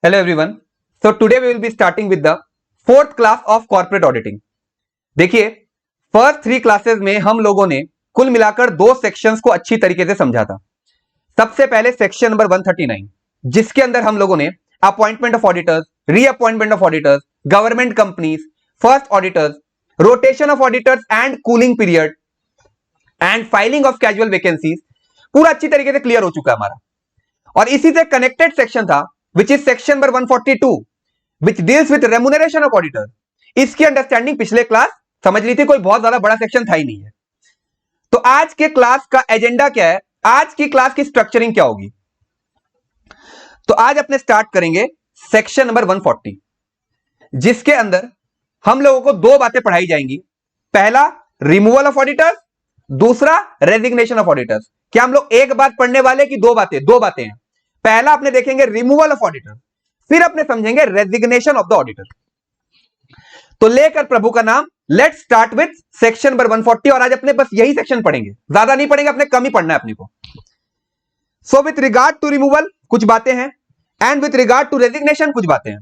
Hello everyone. So today we will be starting with the fourth class of corporate auditing. देखिए first three classes में हम लोगों ने कुल मिलाकर दो सेक्शंस को अच्छी तरीके से समझा था। सबसे पहले सेक्शन नंबर 139 जिसके अंदर हम लोगों ने appointment of auditors, reappointment of auditors, government companies, first auditors, rotation of auditors and cooling period and filing of casual vacancies पूरा अच्छी तरीके से क्लियर हो चुका है हमारा। और इसी से कनेक्टेड सेक्शन था which is section number 142 which deals with remuneration of auditors। इसकी अंडरस्टैंडिंग पिछले क्लास समझ ली थी, कोई बहुत ज्यादा बड़ा सेक्शन था ही नहीं है। तो आज के क्लास का एजेंडा क्या है, आज की क्लास की स्ट्रक्चरिंग क्या होगी? तो आज अपने स्टार्ट करेंगे सेक्शन नंबर 140 जिसके अंदर हम लोगों को दो बातें पढ़ाई जाएंगी। पहला रिमूवल ऑफ ऑडिटर्स, दूसरा रेजिग्नेशन ऑफ ऑडिटर्स। क्या हम लोग एक बात पढ़ने वाले कि दो बातें हैं? पहला अपने देखेंगे रिमूवल ऑफ ऑडिटर, फिर अपने समझेंगे रेजिग्नेशन ऑफ द ऑडिटर। तो लेकर प्रभु का नाम, let's start with section number 140। और आज अपने बस यही सेक्शन पढ़ेंगे, ज्यादा नहीं पढ़ेंगे, अपने कम ही पढ़ना है अपने को। So with regard to removal कुछ बातें हैं and with regard to resignation कुछ बातें हैं।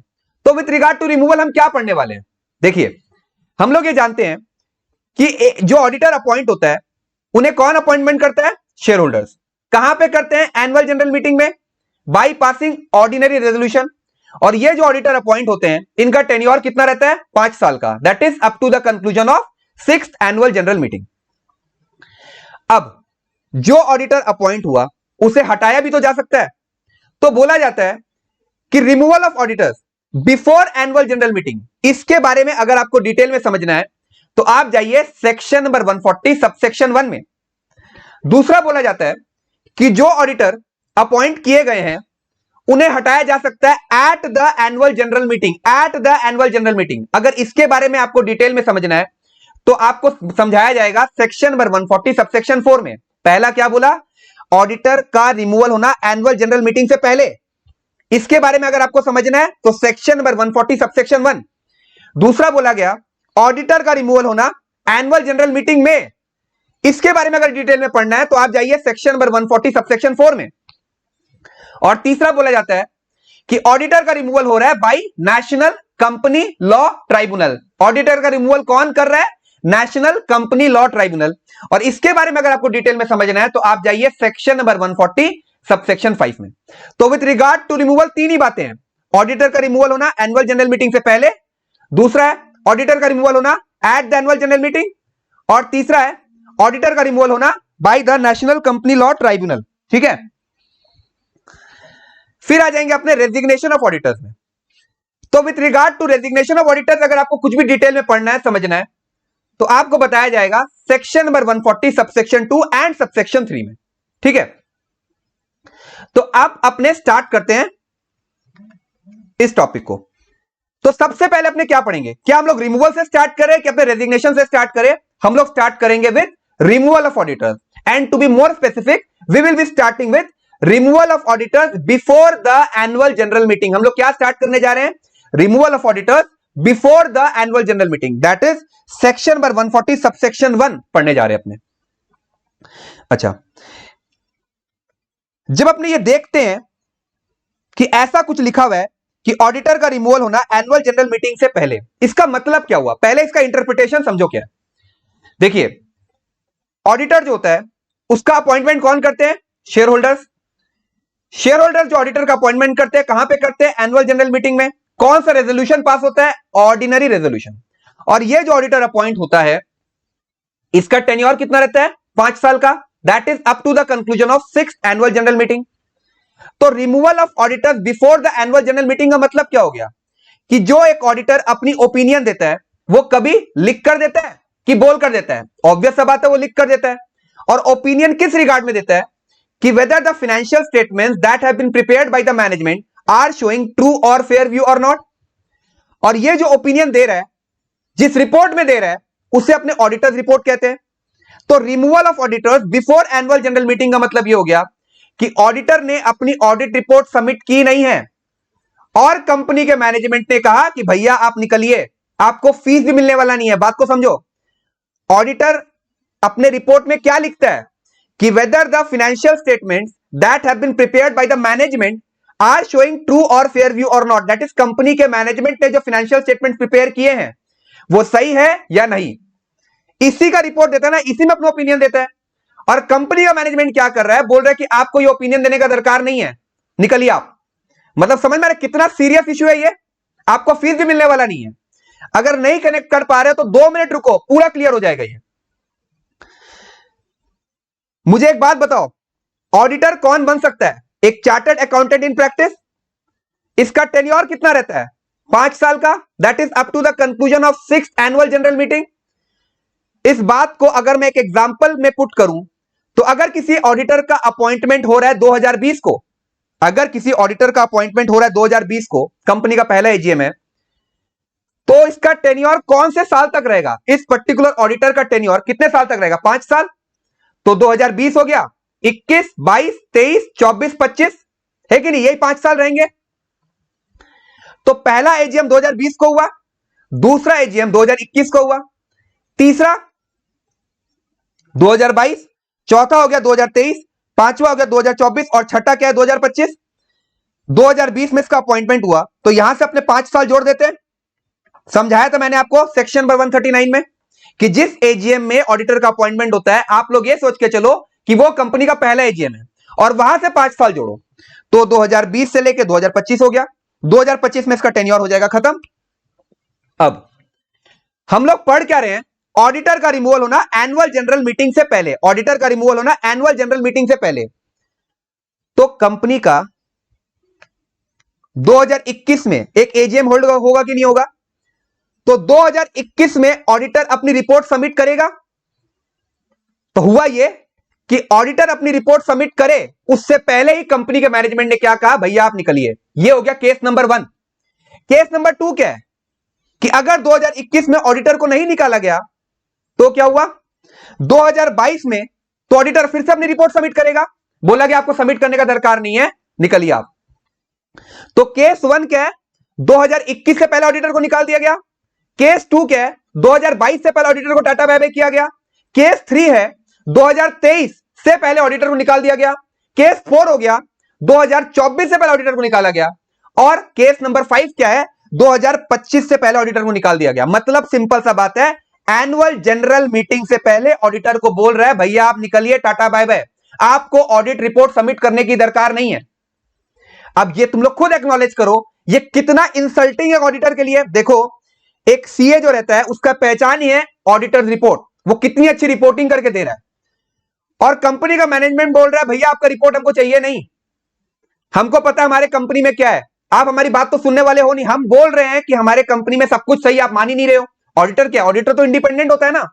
तो विथ रिगार्ड टू रिमूवल हम क्या पढ़ने वाले हैं? देखिए हम लोग ये जानते हैं कि जो ऑडिटर अपॉइंट होता है उन्हें कौन अपॉइंटमेंट करता है? Share holders. कहां पे करते हैं? एनुअल जनरल मीटिंग में बाई पासिंग ऑर्डिनरी रेजोल्यूशन। और ये जो ऑडिटर अपॉइंट होते हैं इनका टेन्योर कितना रहता है? 5 साल का, that is up to the conclusion of 6th annual general meeting. अब जो ऑडिटर अपॉइंट हुआ उसे हटाया भी तो जा सकता है। तो बोला जाता है कि removal of auditors before annual general meeting, इसके बारे में अगर आपको डिटेल में समझना है तो आप जाइए सेक्शन नंबर 140 सबसेक्शन 1 में। दूसरा बोला जाता है कि जो ऑडिटर अपॉइंट किए गए हैं उन्हें हटाया जा सकता है eight the annual general meeting, eight the annual general meeting. अगर इसके बारे में आपको डिटेल में समझना है तो आपको समझाया जाएगा सेक्शन नंबर 140 सबसेक्शन 4 में। पहला क्या बोला? ऑडिटर का रिमूवल होना एनुअल जनरल मीटिंग से पहले। इसके बारे में अगर आपको समझना है तो सेक्शन नंबर 140 सबसेक्शन 1। दूसरा बोला गया ऑडिटर का रिमूवल होना एनुअल जनरल मीटिंग में। इसके बारे में अगर डिटेल में पढ़ना है तो आप जाइए सेक्शन नंबर 140 सबसेक्शन 4 में। और तीसरा बोला जाता है कि ऑडिटर का रिमूवल हो रहा है by national company law tribunal. Auditor का रिमूवल कौन कर रहा है? National company law tribunal. और इसके बारे में अगर आपको डिटेल में समझना है तो आप जाइए सेक्शन नंबर 140 सबसेक्शन 5 में। तो विद रिगार्ड टू रिमूवल तीन ही बातें हैं। ऑडिटर का रिमूवल होना एनुअल जनरल मीटिंग से पहले, दूसरा है ऑडिटर का रिमूवल होना eight the annual general meeting, और तीसरा है ऑडिटर का रिमूवल होना bye the national company law tribunal. ठीक है, फिर आ जाएंगे अपने रेजिग्नेशन ऑफ ऑडिटर्स में। तो with regard to resignation of auditors अगर आपको कुछ भी डिटेल में पढ़ना है, समझना है, तो आपको बताया जाएगा section number 140 subsection 2 and subsection 3 में। ठीक है, तो आप अपने स्टार्ट करते हैं इस टॉपिक को। तो सबसे पहले अपने क्या पढ़ेंगे? क्या हम लोग रिमूवल से स्टार्ट करें कि अपने रेजिग्नेशन से स्टार्ट करें? हम लोग स्टार्ट करेंगे with removal of auditors and to be more specific we will be starting with removal of auditors before the annual general meeting. हम लोग क्या स्टार्ट करने जा रहे हैं? Removal of auditors before the annual general meeting, that is section number 140 subsection 1 पढ़ने जा रहे हैं अपने। अच्छा, जब अपने ये देखते हैं कि ऐसा कुछ लिखा हुआ है कि ऑडिटर का रिमूवल होना एनुअल जनरल मीटिंग से पहले, इसका मतलब क्या हुआ? पहले इसका इंटरप्रिटेशन समझो क्या है। देखिए ऑडिटर जो होता है उसका अपॉइंटमेंट कौन करते हैं? Share holders. शेयर होल्डर जो ऑडिटर का अपॉइंटमेंट करते हैं कहां पे करते हैं? एनुअल जनरल मीटिंग में। कौन सा रेजोल्यूशन पास होता है? Ordinary resolution. और ये जो ऑडिटर अपॉइंट होता है इसका टेन्योर कितना रहता है? 5 साल का, that is up to the conclusion of 6th annual general meeting. तो removal of auditors before the annual general meeting का मतलब क्या हो गया? कि जो एक ऑडिटर अपनी ओपिनियन देता है वो कभी लिख कर देता है कि बोल कर देता है? ऑब्वियस सा बात है, वो लिख कर देता है। और ओपिनियन किस रिगार्ड में देता है? कि whether the financial statements that have been prepared by the management are showing true or fair view or not। और ये जो ओपिनियन दे रहा है, जिस रिपोर्ट में दे रहा है, उसे अपने ऑडिटर्स रिपोर्ट कहते हैं। तो removal of auditors before annual general meeting का मतलब ये हो गया कि ऑडिटर ने अपनी ऑडिट रिपोर्ट सबमिट की नहीं है और कंपनी के मैनेजमेंट ने कहा कि भैया आप निकलिए, आपको फीस भी मिलने वाला नहीं है। बात को समझो, ऑडिटर अपने रिपोर्ट में क्या लिखता है कि whether the financial statements that have been prepared by the management are showing true और फेयर व्यू और नॉट, दैट इज कंपनी के मैनेजमेंट ने जो फाइनेंशियल स्टेटमेंट प्रिपेयर किए हैं वो सही है या नहीं, इसी का रिपोर्ट देता है ना, इसी में अपना ओपिनियन देता है। और कंपनी का मैनेजमेंट क्या कर रहा है, बोल रहा है कि आपको ये ओपिनियन देने का दरकार नहीं है, निकलिए आप। मतलब समझ में आ रहा है कितना सीरियस इश्यू है ये, आपको फीस भी मिलने वाला नहीं है। अगर नहीं कनेक्ट कर पा रहे तो 2 मिनट रुको, पूरा क्लियर हो जाएगा ये। मुझे एक बात बताओ, ऑडिटर कौन बन सकता है? एक चार्टर्ड अकाउंटेंट इन प्रैक्टिस। इसका टेन्योर कितना रहता है? 5 साल का, that is up to the conclusion of 6th annual general meeting. इस बात को अगर मैं एक एग्जांपल में पुट करूं तो अगर किसी ऑडिटर का अपॉइंटमेंट हो रहा है 2020 को, अगर किसी ऑडिटर का अपॉइंटमेंट हो रहा है 2020 को, कंपनी का पहला एजीएम है, तो इसका टेन्योर कौन से साल तक रहेगा? इस पर्टिकुलर ऑडिटर का टेन्योर कितने साल तक रहेगा? 5 साल। तो 2020 हो गया, 21, 22, 23, 24, 25, है कि नहीं? यही 5 साल रहेंगे। तो पहला एजीएम 2020 को हुआ, दूसरा एजीएम 2021 को हुआ, तीसरा 2022, चौथा हो गया 2023, पांचवा हो गया 2024 और छठा क्या है? 2025। 2020 में इसका अपॉइंटमेंट हुआ, तो यहां से अपने 5 साल जोड़ देते हैं। समझाया था मैंने आपको सेक्शन नंबर 139 में कि जिस एजीएम में ऑडिटर का अपॉइंटमेंट होता है, आप लोग ये सोच के चलो कि वो कंपनी का पहला एजीएम है और वहां से 5 साल जोड़ो, तो 2020 से लेके 2025 हो गया। 2025 में इसका टेन्योर हो जाएगा खत्म। अब हम लोग पढ़ क्या रहे हैं? ऑडिटर का रिमूवल होना एनुअल जनरल मीटिंग से पहले, ऑडिटर का रिमूवल होना एनुअल जनरल मीटिंग से पहले। तो कंपनी का 2021 में एक एजीएम होल्ड होगा कि नहीं होगा? तो 2021 में ऑडिटर अपनी रिपोर्ट सबमिट करेगा। तो हुआ ये कि ऑडिटर अपनी रिपोर्ट सबमिट करे उससे पहले ही कंपनी के मैनेजमेंट ने क्या कहा? भैया आप निकलिए। ये हो गया केस नंबर 1। केस नंबर 2 क्या है कि अगर 2021 में ऑडिटर को नहीं निकाला गया तो क्या हुआ? 2022 में तो ऑडिटर फिर से अपनी रिपोर्ट सबमिट करेगा। बोला गया आपको सबमिट करने का दरकार नहीं है, निकलिए आप। तो केस 1 क्या है? 2021 से पहले ऑडिटर को निकाल दिया गया। केस 2 क्या है? 2022 से पहले ऑडिटर को टाटा बाय बाय किया गया। केस 3 है 2023 से पहले ऑडिटर को निकाल दिया गया। केस 4 हो गया 2024 से पहले ऑडिटर को निकाला गया। और केस नंबर 5 क्या है? 2025 से पहले ऑडिटर को निकाल दिया गया। मतलब सिंपल सा बात है, एनुअल जनरल मीटिंग से पहले ऑडिटर को बोल रहा है भैया आप निकलिए, टाटा बाय बाय, आपको ऑडिट रिपोर्ट सबमिट करने की दरकार नहीं है। अब ये तुम लोग खुद एक्नॉलेज करो, ये कितना इंसल्टिंग है ऑडिटर के लिए। देखो, एक सीए जो रहता है उसका पहचान ही है ऑडिटर रिपोर्ट, वो कितनी अच्छी रिपोर्टिंग करके दे रहा है। और कंपनी का मैनेजमेंट बोल रहा है भैया आपका रिपोर्ट हमको चाहिए नहीं, हमको पता है हमारे कंपनी में क्या है, आप हमारी बात तो सुनने वाले हो नहीं। हम बोल रहे हैं कि हमारे कंपनी में सब कुछ सही, आप मान ही नहीं रहे हो। ऑडिटर क्या? ऑडिटर तो इंडिपेंडेंट होता है ना,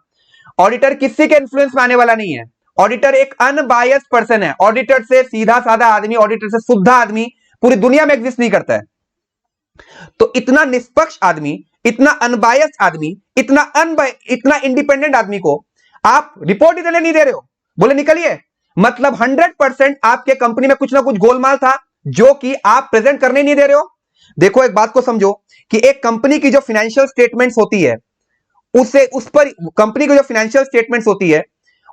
ऑडिटर किसी के इन्फ्लुएंस में आने वाला नहीं है। ऑडिटर एक अनबायस्ड पर्सन है। ऑडिटर से सीधा साधा आदमी, ऑडिटर से शुद्ध आदमी पूरी दुनिया में एग्जिस्ट नहीं करता है। तो इतना निष्पक्ष आदमी, इतना अनबायस्ड आदमी, इतना इंडिपेंडेंट आदमी को आप रिपोर्ट ही देने नहीं दे रहे हो, बोले निकलिए। मतलब 100% आपके कंपनी में कुछ ना कुछ गोलमाल था जो कि आप प्रेजेंट करने नहीं दे रहे हो। देखो एक बात को समझो कि एक कंपनी की जो फाइनेंशियल स्टेटमेंट्स होती है उस पर कंपनी की जो फाइनेंशियल स्टेटमेंट्स होती है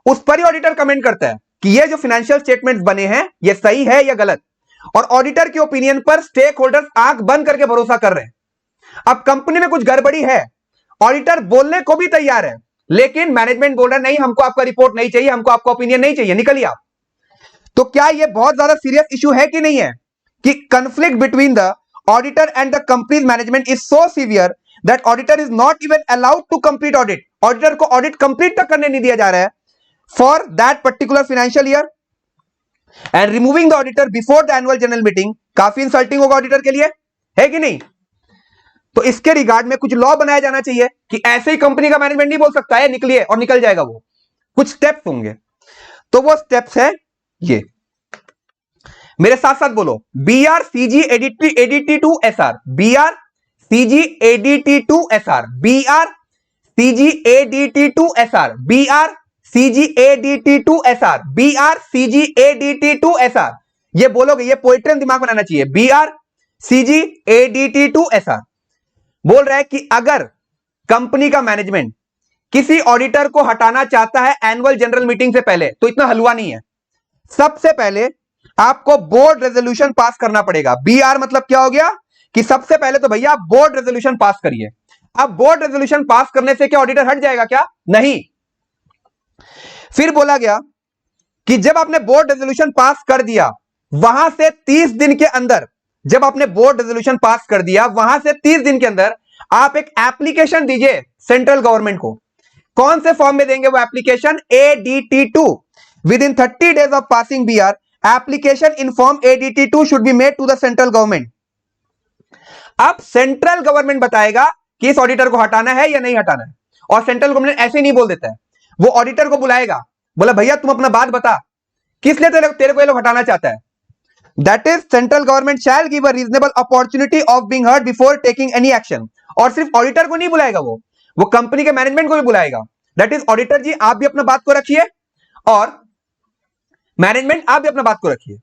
उस पर ही ऑडिटर कमेंट करता है कि ये जो फाइनेंशियल स्टेटमेंट्स बने हैं ये सही है या गलत। और ऑडिटर के ओपिनियन पर स्टेक होल्डर्स आंख बंद करके भरोसा कर रहे हैं। अब कंपनी में कुछ गड़बड़ी है, ऑडिटर बोलने को भी तैयार है, लेकिन मैनेजमेंट बोल रहा है नहीं हमको आपका रिपोर्ट नहीं चाहिए, हमको आपका ओपिनियन नहीं चाहिए, निकलिए आप। तो क्या यह बहुत ज्यादा सीरियस इशू है कि नहीं है कि conflict between the auditor and the company's management is so severe that auditor is not even allowed to complete audit. Auditor को ऑडिट कंप्लीट तक करने नहीं दिया जा रहा है for that particular financial year, and removing the auditor before the annual general meeting काफी इंसल्टिंग होगा ऑडिटर के लिए, है कि नहीं? तो इसके रिगार्ड में कुछ लॉ बनाया जाना चाहिए कि ऐसे ही कंपनी का मैनेजमेंट नहीं बोल सकता है निकलिए और निकल जाएगा। वो कुछ स्टेप्स होंगे, तो वो स्टेप्स है ये, मेरे साथ साथ बोलो, BRCG ADT to SR, BRCG ADT to SR, BRCG ADT to SR, BRCG ADT to SR, BRCG ADT to SR। ये बोलोगे, ये पोएट्री दिमाग बनाना चाहिए। BRCG ADT to SR बोल रहा है कि अगर कंपनी का मैनेजमेंट किसी ऑडिटर को हटाना चाहता है एनुअल जनरल मीटिंग से पहले, तो इतना हलवा नहीं है। सबसे पहले आपको बोर्ड रेजोल्यूशन पास करना पड़ेगा। BR मतलब क्या हो गया कि सबसे पहले तो भैया बोर्ड रेजोल्यूशन पास करिए। अब बोर्ड रेजोल्यूशन पास करने से क्या ऑडिटर हट जाएगा क्या? नहीं। फिर बोला गया कि जब आपने बोर्ड रेजोल्यूशन पास कर दिया, वहां से 30 दिन के अंदर, जब आपने बोर्ड रेजोल्यूशन पास कर दिया वहां से 30 दिन के अंदर आप एक एप्लीकेशन दीजिए सेंट्रल गवर्नमेंट को। कौन से फॉर्म में देंगे वो application? ADT2। With in 30 days of passing BR, application in form ADT2 should be made to the central government. अब सेंट्रल गवर्नमेंट बताएगा कि इस ऑडिटर को हटाना है या नहीं हटाना है। और सेंट्रल गवर्नमेंट ऐसे नहीं बोल देता है, वो ऑडिटर को बुलाएगा, बोला भैया तुम अपना बात बता, किस लिए तेरे को ये लोग हटाना चाहता है। That is central government shell give a reasonable opportunity of being heard before taking any action. और सिर्फ ऑडिटर को नहीं बुलाएगा, वो कंपनी के मैनेजमेंट को भी बुलाएगा। दैट इज ऑडिटर जी आप भी अपना बात को रखिए और मैनेजमेंट आप भी अपना बात को रखिए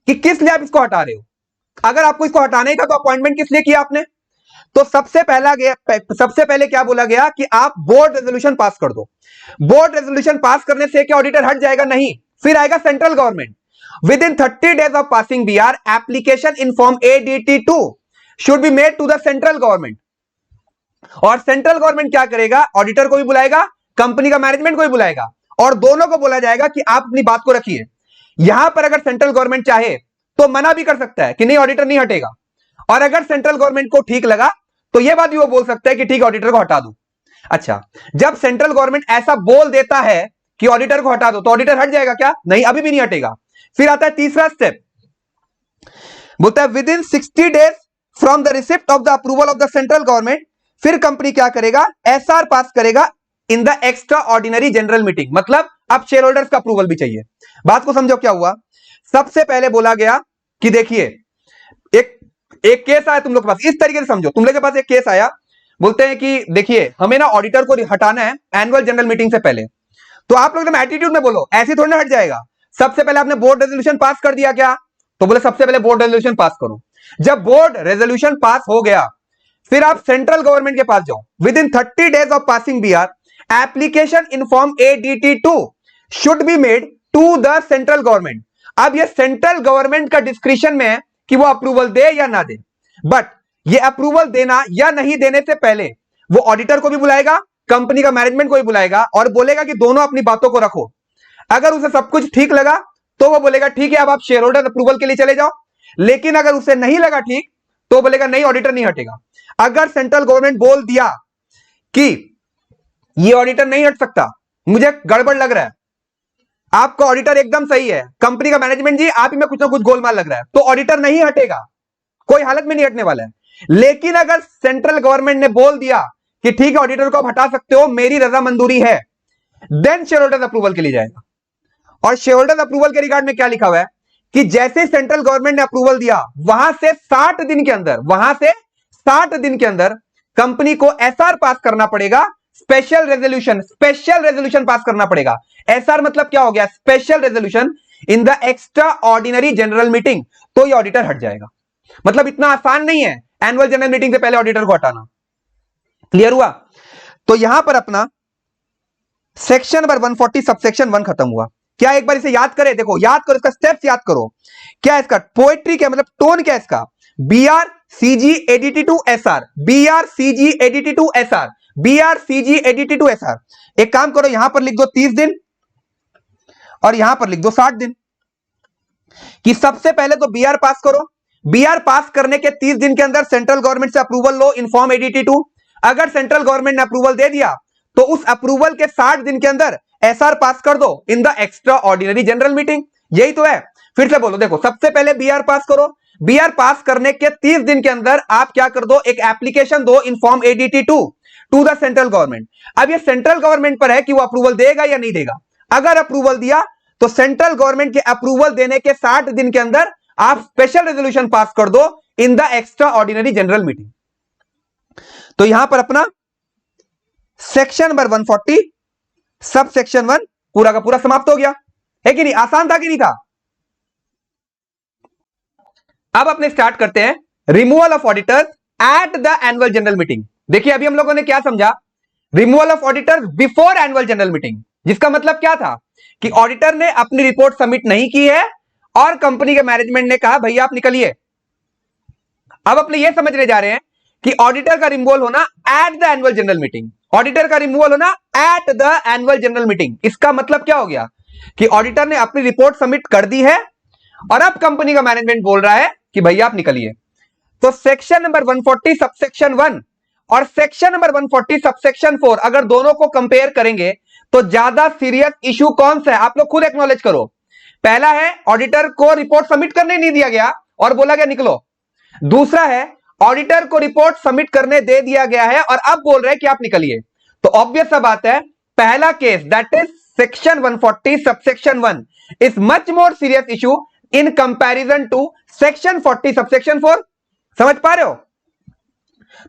कि किस लिए आप इसको हटा रहे हो। अगर आपको इसको हटाने का तो अपॉइंटमेंट किस लिए किया आपने? तो सबसे पहले क्या बोला गया कि आप बोर्ड रेजोल्यूशन पास कर दो। बोर्ड रेजोल्यूशन पास करने से क्या ऑडिटर हट जाएगा? नहीं। फिर आएगा central government. With in 30 days of passing BR, application in form ADT2 should be made to the central government. और सेंट्रल गवर्नमेंट क्या करेगा? ऑडिटर को भी बुलाएगा, कंपनी का मैनेजमेंट को भी बुलाएगा और दोनों को बोला जाएगा कि आप अपनी बात को रखिए। यहां पर अगर सेंट्रल गवर्नमेंट चाहे तो मना भी कर सकता है कि नहीं ऑडिटर नहीं हटेगा, और अगर सेंट्रल गवर्नमेंट को ठीक लगा तो यह बात भी वो बोल सकता है कि ठीक ऑडिटर को हटा दो। अच्छा, जब सेंट्रल गवर्नमेंट ऐसा बोल देता है कि ऑडिटर को हटा दो तो ऑडिटर हट जाएगा क्या? नहीं, अभी भी नहीं हटेगा। फिर आता है तीसरा स्टेप, बोलता है with in 60 days from the receipt of the approval of the central government. फिर कंपनी क्या करेगा? SR पास करेगा in the extra ordinary general meeting. मतलब अब शेयर होल्डर्स का अप्रूवल भी चाहिए। बात को समझो क्या हुआ। सबसे पहले बोला गया कि देखिए एक केस आया तुम लोग के पास, इस तरीके से समझो, तुम लोग के पास एक केस आया, बोलते हैं कि देखिए हमें ना ऑडिटर को हटाना है एनुअल जनरल मीटिंग से पहले। तो आप लोग ना एटीट्यूड में बोलो ऐसे थोड़ी ना हट जाएगा। सबसे पहले आपने बोर्ड रेजोल्यूशन पास कर दिया क्या? तो बोले सबसे पहले बोर्ड रेजोल्यूशन पास करो। जब बोर्ड रेजोल्यूशन पास हो गया फिर आप सेंट्रल गवर्नमेंट के पास जाओ। With in 30 days of passing BR, application in form ADT2 should be made to the central government. अब ये सेंट्रल गवर्नमेंट का डिस्क्रिप्शन में है कि वो अप्रूवल दे या ना दे, बट ये अप्रूवल देना या नहीं देने से पहले वो ऑडिटर को भी बुलाएगा, कंपनी का मैनेजमेंट को भी बुलाएगा और बोलेगा कि दोनों अपनी बातों को रखो। अगर उसे सब कुछ ठीक लगा तो वो बोलेगा ठीक है अब आप शेयर होल्डर अप्रूवल के लिए चले जाओ, लेकिन अगर उसे नहीं लगा ठीक तो बोलेगा नहीं ऑडिटर नहीं हटेगा। अगर सेंट्रल गवर्नमेंट बोल दिया कि ये ऑडिटर नहीं हट सकता, मुझे गड़बड़ लग रहा है, आपका ऑडिटर एकदम सही है, कंपनी का मैनेजमेंट जी आप ही में कुछ ना कुछ गोलमाल लग रहा है, तो ऑडिटर नहीं हटेगा, कोई हालत में नहीं हटने वाला है। लेकिन अगर सेंट्रल गवर्नमेंट ने बोल दिया कि ठीक है ऑडिटर को आप हटा सकते हो, मेरी रजा मंजूरी है, देन शेयर होल्डर अप्रूवल के लिए जाएगा। और शेयर होल्डर अप्रूवल के रिगार्ड में क्या लिखा हुआ है कि जैसे सेंट्रल गवर्नमेंट ने अप्रूवल दिया वहां से 60 दिन के अंदर कंपनी को SR पास करना पड़ेगा, स्पेशल रेजोल्यूशन पास करना पड़ेगा। SR मतलब क्या हो गया? Special resolution in the extra ordinary general meeting, तो ये ऑडिटर हट जाएगा। मतलब इतना आसान नहीं है एनुअल जनरल मीटिंग से पहले ऑडिटर को हटाना। क्लियर हुआ? तो यहां पर अपना सेक्शन नंबर 140 सबसेक्शन 1 खत्म हुआ। क्या एक बार इसे याद करें? देखो याद करो, इसका स्टेप्स याद करो। क्या इसका पोएट्री क्या मतलब टोन क्या इसका? BR CG ADT2 SR, BR CG ADT2 SR, BR CG ADT2 SR। एक काम करो यहां पर लिख दो 30 दिन और यहां पर लिख दो 60 दिन कि सबसे पहले तो BR पास करो। BR पास करने के 30 दिन के अंदर सेंट्रल गवर्नमेंट से अप्रूवल लो इन फॉर्म ADT2। अगर सेंट्रल गवर्नमेंट ने अप्रूवल दे दिया तो उस अप्रूवल के 60 दिन के अंदर SR पास कर दो in the extra ordinary general meeting. यही तो है। फिर से बोलो, देखो सबसे पहले BR पास करो, BR पास करने के 30 दिन के अंदर आप क्या कर दो? एक एप्लीकेशन दो in form ADT2 to the central government. अब ये सेंट्रल गवर्नमेंट पर है कि वो अप्रूवल देगा या नहीं देगा। अगर अप्रूवल दिया तो सेंट्रल गवर्नमेंट के अप्रूवल देने के 60 दिन के अंदर आप स्पेशल रेजोल्यूशन पास कर दो in the extra ordinary general meeting. तो यहां पर अपना सेक्शन नंबर 140 सब सेक्शन 1 पूरा का पूरा समाप्त हो गया, है कि नहीं? आसान था कि नहीं था? अब अपने स्टार्ट करते हैं removal of auditors eight the annual general meeting. देखिए अभी हम लोगों ने क्या समझा? Removal of auditors before annual general meeting, जिसका मतलब क्या था कि ऑडिटर ने अपनी रिपोर्ट सबमिट नहीं की है और कंपनी के मैनेजमेंट ने कहा भैया आप निकलिए। अब अपने ये समझने जा रहे हैं कि ऑडिटर का रिमूवल होना eight the annual general meeting, auditor का रिमूवल होना eight the annual general meeting. इसका मतलब क्या हो गया कि ऑडिटर ने अपनी रिपोर्ट सबमिट कर दी है और अब कंपनी का मैनेजमेंट बोल रहा है कि भैया आप निकलिए। तो सेक्शन नंबर 140 सबसेक्शन 1 और सेक्शन नंबर 140 सबसेक्शन 4 अगर दोनों को कंपेयर करेंगे तो ज्यादा सीरियस इशू कौन सा है, आप लोग खुद एक्नॉलेज करो। पहला है ऑडिटर को रिपोर्ट सबमिट करने नहीं दिया गया और बोला गया निकलो। दूसरा है ऑडिटर को रिपोर्ट सबमिट करने दे दिया गया है और अब बोल रहे हैं कि आप निकलिए। तो ऑब्वियस सा बात है, पहला case that is section 140 subsection 1 is much more serious issue in comparison to section 40 subsection 4। समझ पा रहे हो?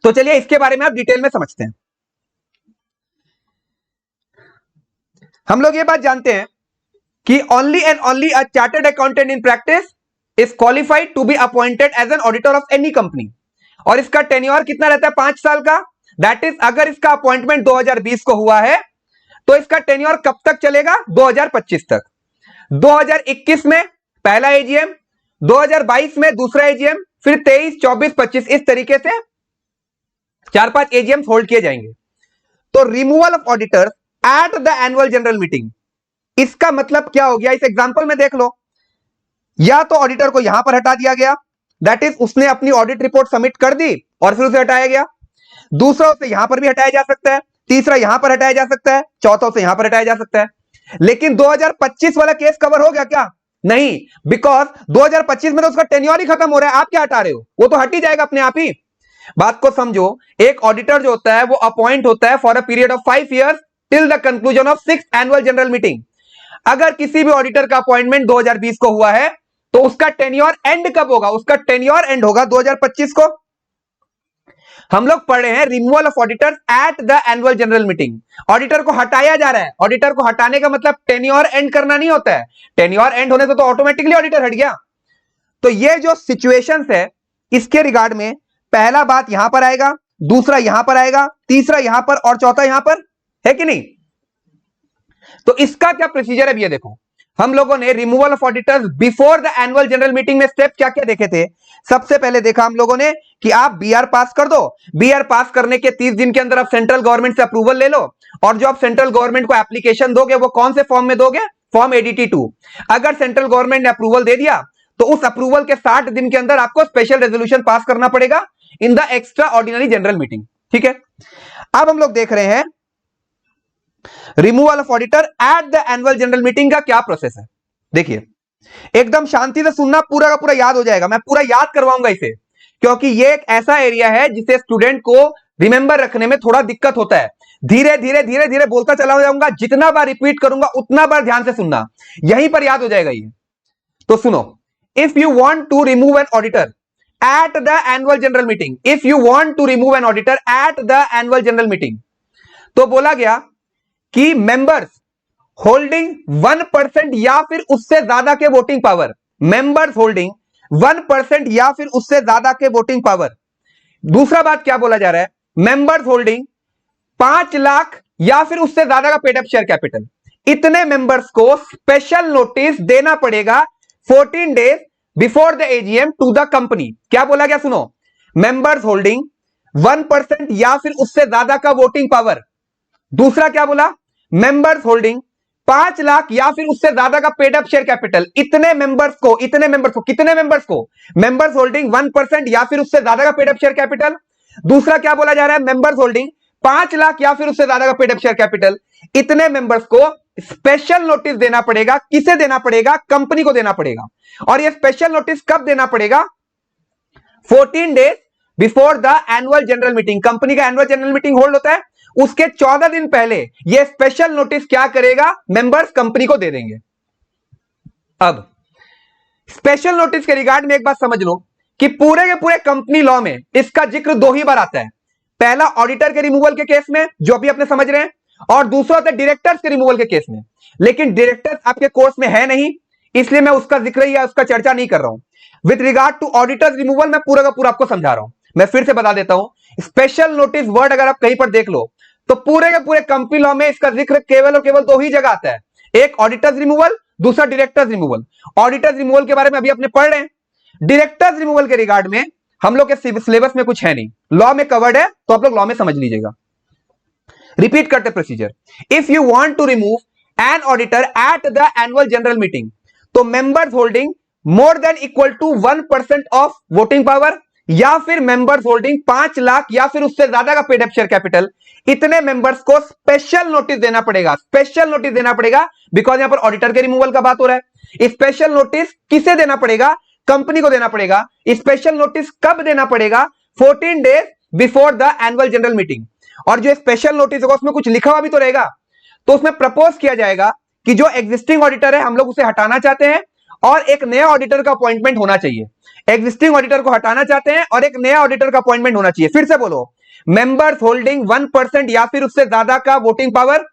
तो चलिए इसके बारे में आप डिटेल में समझते हैं। हम लोग ये बात जानते हैं कि only and only a chartered accountant in practice is qualified to be appointed as an auditor of any company. और इसका टेन्योर कितना रहता है? 5 साल का। दैट इज अगर इसका अपॉइंटमेंट 2020 को हुआ है तो इसका टेन्योर कब तक चलेगा? 2025 तक। 2021 में पहला एजीएम, 2022 में दूसरा एजीएम, फिर 23, 24, 25 इस तरीके से 4-5 एजीएम होल्ड किए जाएंगे। तो removal of auditors eight the annual general meeting, इसका मतलब क्या हो गया? इस एग्जांपल में देख लो, या तो ऑडिटर को यहां पर हटा दिया गया, दैट इज उसने अपनी ऑडिट रिपोर्ट सबमिट कर दी और फिर उसे हटाया गया। दूसरा उसे यहां पर भी हटाया जा सकता है, तीसरा यहां पर हटाया जा सकता है, चौथा उसे यहां पर हटाया जा सकता है। लेकिन 2025 वाला केस कवर हो गया क्या? नहीं, बिकॉज 2025 में तो उसका टेन्योर ही खत्म हो रहा है, आप क्या हटा रहे हो? वो तो हट ही जाएगा अपने आप ही। बात को समझो, एक ऑडिटर जो होता है वो अपॉइंट होता है for a period of 5 years till the conclusion of 6th annual general meeting. अगर किसी भी ऑडिटर का अपॉइंटमेंट 2020 को हुआ है तो उसका टेन्योर एंड कब होगा? उसका टेन्योर एंड होगा 2025 को। हम लोग पढ़े हैं removal of auditors eight the annual general meeting. Auditor को हटाया जा रहा है। ऑडिटर को हटाने का मतलब टेन्योर एंड करना नहीं होता है। टेन्योर एंड होने से तो ऑटोमेटिकली ऑडिटर हट गया। तो ये जो सिचुएशंस है इसके रिगार्ड में पहला बात यहां पर आएगा, दूसरा यहां पर आएगा, तीसरा यहां पर और चौथा यहां पर, है कि नहीं? तो इसका क्या प्रोसीजर है? ये देखो, हम लोगों ने removal of auditors before the annual general meeting में स्टेप क्या क्या देखे थे। सबसे पहले देखा हम लोगों ने कि आप बीआर पास कर दो। बीआर पास करने के 30 दिन के अंदर आप सेंट्रल गवर्नमेंट से अप्रूवल ले लो और जो आप सेंट्रल गवर्नमेंट को एप्लीकेशन दोगे वो कौन से फॉर्म में दोगे? Form ADT 2। अगर सेंट्रल गवर्नमेंट ने अप्रूवल दे दिया तो उस अप्रूवल के 60 दिन के अंदर आपको स्पेशल रेजोल्यूशन पास करना पड़ेगा in the extra ordinary general meeting. ठीक है, अब हम लोग देख रहे हैं removal of auditor at the annual general meeting का क्या प्रोसेस है। देखिए, एकदम शांति से सुनना, पूरा का पूरा याद हो जाएगा। मैं पूरा याद करवाऊंगा इसे, क्योंकि ये एक ऐसा एरिया है जिसे स्टूडेंट को रिमेंबर रखने में थोड़ा दिक्कत होता है। धीरे धीरे धीरे धीरे बोलता चला जाऊंगा, जितना बार रिपीट करूंगा उतना बार ध्यान से सुनना, यहीं पर याद हो जाएगा ये। तो सुनो, if you want to remove an auditor at the annual general meeting, if you want to remove an auditor at the annual general meeting, तो बोला गया कि मेंबर्स होल्डिंग 1% या फिर उससे ज्यादा के वोटिंग पावर, मेंबर्स होल्डिंग 1% या फिर उससे ज्यादा के वोटिंग पावर। दूसरा बात क्या बोला जा रहा है? मेंबर्स होल्डिंग 5 लाख या फिर उससे ज्यादा का पेड अप शेयर कैपिटल। इतने मेंबर्स को स्पेशल नोटिस देना पड़ेगा 14 days before the AGM to the company. क्या बोला गया? सुनो, मेंबर्स होल्डिंग 1% या फिर उससे ज्यादा का वोटिंग पावर। दूसरा क्या बोला? मेंबर्स होल्डिंग 5 लाख या फिर उससे ज्यादा का पेड अप शेयर कैपिटल। इतने मेंबर्स को कितने मेंबर्स को? मेंबर्स होल्डिंग 1% या फिर उससे ज्यादा का पेड अप शेयर कैपिटल। दूसरा क्या बोला जा रहा है? मेंबर्स होल्डिंग 5 लाख या फिर उससे ज्यादा का पेड अप शेयर कैपिटल। इतने मेंबर्स को स्पेशल नोटिस देना पड़ेगा। किसे देना पड़ेगा? कंपनी को देना पड़ेगा। और यह स्पेशल नोटिस कब देना पड़ेगा? 14 days before the annual general meeting. Company का एनुअल जनरल मीटिंग होल्ड होता है, उसके 14 दिन पहले यह स्पेशल नोटिस क्या करेगा? मेंबर्स कंपनी को दे देंगे। अब स्पेशल नोटिस के रिगार्ड में एक बात समझ लो कि पूरे के पूरे कंपनी लॉ में इसका जिक्र 2 ही बार आता है। पहला ऑडिटर के रिमूवल के केस में, जो अभी अपने समझ रहे हैं, और दूसरा होता है डायरेक्टर्स के रिमूवल के केस में। लेकिन डायरेक्टर्स आपके कोर्स में है नहीं, इसलिए मैं उसका जिक्र या उसका चर्चा नहीं कर रहा हूं। With regard to auditors removal मैं पूरा का पूरा आपको समझा रहा हूं। मैं फिर से बता देता हूं, स्पेशल नोटिस वर्ड अगर आप कहीं पर देख लो तो पूरे के पूरे कंपनी लॉ में इसका जिक्र केवल और केवल 2 ही जगह आता है। एक ऑडिटर्स रिमूवल, दूसरा डायरेक्टर्स रिमूवल। ऑडिटर्स रिमूवल के बारे में अभी अपने पढ़ रहे हैं। डायरेक्टर्स रिमूवल के रिगार्ड में हम लोग के सिलेबस में कुछ है नहीं, लॉ में कवर्ड है, तो आप लोग लॉ में समझ लीजिएगा। रिपीट करते procedure. If you want to remove an auditor at the annual general meeting, तो members holding more than equal to 1% of voting power, या फिर मेंबर्स होल्डिंग 5 लाख या फिर उससे ज्यादा का पेड अप शेयर कैपिटल, इतने मेंबर्स को स्पेशल नोटिस देना पड़ेगा। स्पेशल नोटिस देना पड़ेगा, बिकॉज यहां पर ऑडिटर के रिमूवल का बात हो रहा है। स्पेशल नोटिस किसे देना पड़ेगा? कंपनी को देना पड़ेगा। स्पेशल नोटिस कब देना पड़ेगा? 14 days before the annual general meeting. और जो स्पेशल नोटिस होगा उसमें कुछ लिखा हुआ भी तो रहेगा, तो उसमें प्रपोज किया जाएगा कि जो एग्जिस्टिंग ऑडिटर है हम लोग उसे हटाना चाहते हैं और एक नया ऑडिटर का अपॉइंटमेंट होना चाहिए। एग्जिस्टिंग ऑडिटर को हटाना चाहते हैं और एक नया ऑडिटर का अपॉइंटमेंट होना चाहिए। फिर से बोलो, मेंबर्स होल्डिंग 1% या फिर उससे ज्यादा का वोटिंग पावर,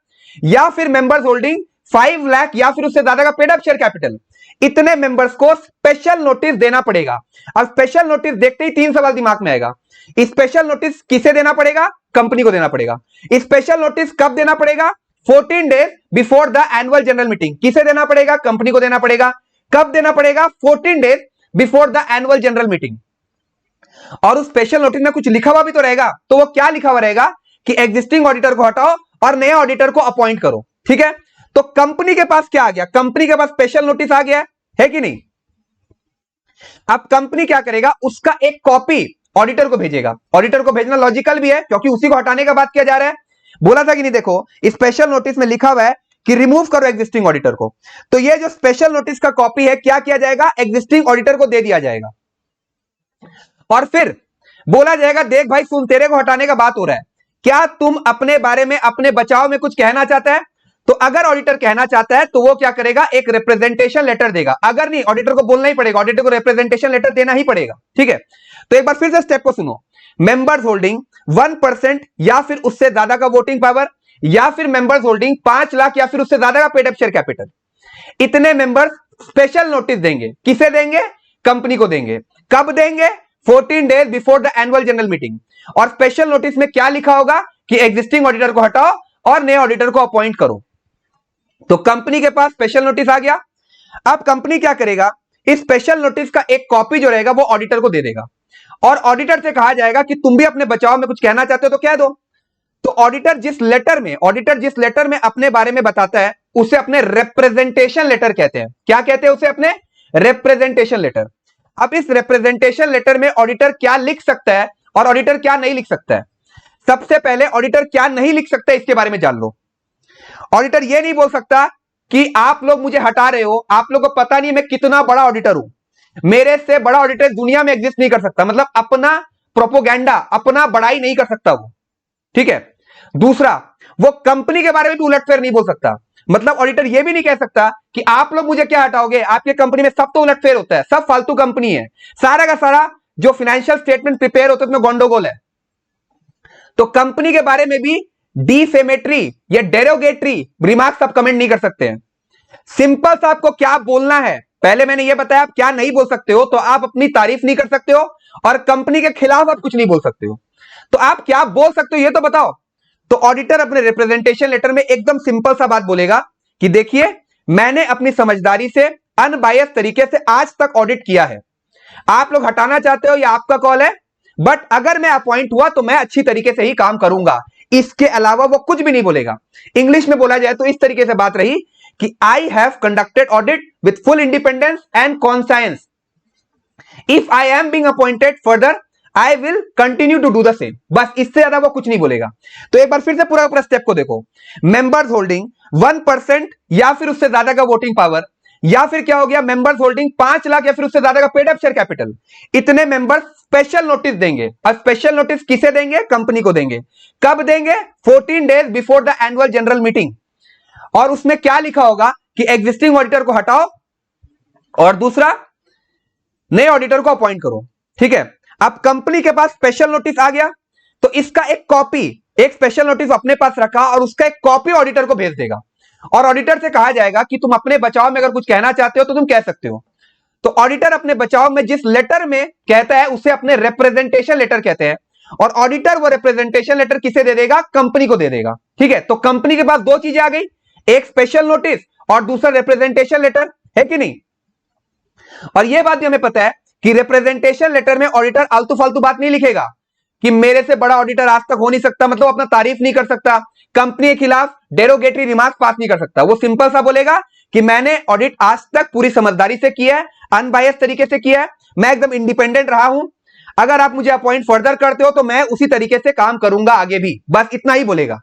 या फिर मेंबर्स होल्डिंग 5 लाख या फिर उससे ज्यादा का पेड अप शेयर कैपिटल, इतने मेंबर्स को स्पेशल नोटिस देना पड़ेगा। अब स्पेशल नोटिस देखते ही 3 सवाल दिमाग में आएगा। स्पेशल नोटिस किसे देना पड़ेगा? कंपनी को देना पड़ेगा। स्पेशल नोटिस कब देना पड़ेगा? 14 days before the annual general meeting. किसे देना पड़ेगा? कंपनी को देना पड़ेगा। कब देना पड़ेगा? 14 days before the annual general meeting. और उस स्पेशल नोटिस में कुछ लिखा हुआ भी तो रहेगा, तो वो क्या लिखा हुआ रहेगा कि एग्जिस्टिंग ऑडिटर को हटाओ और नए ऑडिटर को अपॉइंट करो। ठीक है, तो कंपनी के पास क्या आ गया? कंपनी के पास स्पेशल नोटिस आ गया है कि नहीं? अब कंपनी क्या करेगा? उसका एक कॉपी ऑडिटर को भेजेगा। ऑडिटर को भेजना लॉजिकल भी है क्योंकि उसी को हटाने का बात किया जा रहा है। बोला था कि नहीं? देखो, स्पेशल नोटिस में लिखा हुआ है कि रिमूव करो एग्जिस्टिंग ऑडिटर को, तो ये जो स्पेशल नोटिस का कॉपी है क्या किया जाएगा? एग्जिस्टिंग ऑडिटर को दे दिया जाएगा। और फिर बोला जाएगा, देख भाई सुन, तेरे को हटाने का बात हो रहा है, क्या तुम अपने बारे में, अपने बचाव में कुछ कहना चाहता है? तो अगर ऑडिटर कहना चाहता है तो वो क्या करेगा? एक रिप्रेजेंटेशन लेटर देगा। अगर नहीं, ऑडिटर को बोलना ही पड़ेगा, ऑडिटर को रिप्रेजेंटेशन लेटर देना ही पड़ेगा। ठीक है, तो एक बार फिर से स्टेप को सुनो। मेंबर्स होल्डिंग 1% या फिर उससे ज्यादा का वोटिंग पावर, या फिर मेंबर्स होल्डिंग 5 लाख या फिर उससे ज्यादा का पेड अप शेयर कैपिटल, इतने मेंबर्स स्पेशल नोटिस देंगे। किसे देंगे? कंपनी को देंगे। कब देंगे? 14 days before the annual general meeting. और स्पेशल नोटिस में क्या लिखा होगा कि एग्जिस्टिंग ऑडिटर को हटाओ और नए ऑडिटर को अपॉइंट करो। तो कंपनी के पास स्पेशल नोटिस आ गया। अब कंपनी क्या करेगा? इस स्पेशल नोटिस का एक कॉपी जो रहेगा वो ऑडिटर को दे देगा और ऑडिटर से कहा जाएगा कि तुम भी अपने बचाव में कुछ कहना चाहते हो तो कह दो। तो ऑडिटर जिस लेटर में अपने बारे में बताता है उसे अपने रिप्रेजेंटेशन लेटर कहते हैं। क्या कहते हैं उसे? अपने रिप्रेजेंटेशन लेटर। अब इस रिप्रेजेंटेशन लेटर में ऑडिटर क्या लिख सकता है और ऑडिटर क्या नहीं लिख सकता है? सबसे पहले ऑडिटर क्या नहीं लिख सकता है इसके बारे में जान लो। ऑडिटर ये नहीं बोल सकता कि आप लोग मुझे हटा रहे हो, आप लोगों को पता नहीं मैं कितना बड़ा ऑडिटर हूं, मेरे से बड़ा ऑडिटर दुनिया में एग्जिस्ट नहीं कर सकता। मतलब अपना प्रोपोगेंडा, अपना बड़ाई नहीं कर सकता वो। ठीक है, दूसरा, वो कंपनी के बारे में भी उलटफेर नहीं बोल सकता। मतलब ऑडिटर ये भी नहीं कह सकता कि आप लोग मुझे क्या हटाओगे, आपके कंपनी में सब तो उलटफेर होता है, सब फालतू कंपनी है, सारा का सारा जो फाइनेंशियल स्टेटमेंट प्रिपेयर होता है उसमें गोंडोगोल है। तो कंपनी के बारे में भी डिफेमेटरी या डेरोगेटरी रिमार्क्स आप कमेंट नहीं कर सकते हैं। सिंपल सा आपको क्या बोलना है, पहले मैंने ये बताया आप क्या नहीं बोल सकते हो। तो आप अपनी तारीफ नहीं कर सकते हो और कंपनी के खिलाफ आप कुछ नहीं बोल सकते हो। तो आप क्या बोल सकते हो ये तो बताओ। तो ऑडिटर अपने रिप्रेजेंटेशन लेटर में एकदम सिंपल सा बात बोलेगा कि देखिए, मैंने अपनी समझदारी से अनबायस तरीके से आज तक ऑडिट किया है। आप लोग हटाना चाहते हो या आपका कॉल है, बट अगर मैं अपॉइंट हुआ तो मैं अच्छी तरीके से ही काम करूंगा। इसके अलावा वो कुछ भी नहीं बोलेगा। इंग्लिश में बोला जाए तो इस तरीके से बात रही कि I have conducted audit with full independence and conscience. If I am being appointed further I will continue to do the same. बस इससे ज्यादा वो कुछ नहीं बोलेगा। तो एक बार फिर से पूरा पूरा स्टेप को देखो। मेंबर्स होल्डिंग 1% या फिर उससे ज्यादा का वोटिंग पावर, या फिर क्या हो गया, मेंबर्स होल्डिंग 5 लाख या फिर उससे ज्यादा का पेड अप शेयर कैपिटल, इतने मेंबर्स स्पेशल नोटिस देंगे। और स्पेशल नोटिस किसे देंगे? कंपनी को देंगे। कब देंगे? 14 days before the annual general meeting. और उसमें क्या लिखा होगा कि एग्जिस्टिंग ऑडिटर को हटाओ और दूसरा नए ऑडिटर को अपॉइंट करो। ठीक है, अब कंपनी के पास स्पेशल नोटिस आ गया तो इसका एक कॉपी, एक स्पेशल नोटिस अपने पास रखा और उसका एक कॉपी ऑडिटर को भेज देगा और ऑडिटर से कहा जाएगा कि तुम अपने बचाव में अगर कुछ कहना चाहते हो तो तुम कह सकते हो। तो ऑडिटर अपने बचाव में जिस लेटर में कहता है उसे अपने रिप्रेजेंटेशन लेटर कहते हैं और ऑडिटर वो रिप्रेजेंटेशन लेटर किसे दे देगा? कंपनी को दे देगा। ठीक है, तो कंपनी के पास दो चीजें आ गई, एक स्पेशल नोटिस और दूसरा रिप्रेजेंटेशन लेटर, है कि नहीं? और यह बात भी हमें पता है कि रिप्रेजेंटेशन लेटर में ऑडिटर आलतू फालतू बात नहीं लिखेगा कि मेरे से बड़ा ऑडिटर आज तक हो नहीं सकता, मतलब अपना तारीफ नहीं कर सकता, कंपनी के खिलाफ डेरोगेटरी रिमार्क पास नहीं कर सकता। वो सिंपल सा बोलेगा कि मैंने ऑडिट आज तक पूरी समझदारी से किया है, अनबायस तरीके से किया है, मैं एकदम इंडिपेंडेंट रहा हूं, अगर आप मुझे अपॉइंट फर्दर करते हो तो मैं उसी तरीके से काम करूंगा आगे भी, बस इतना ही बोलेगा।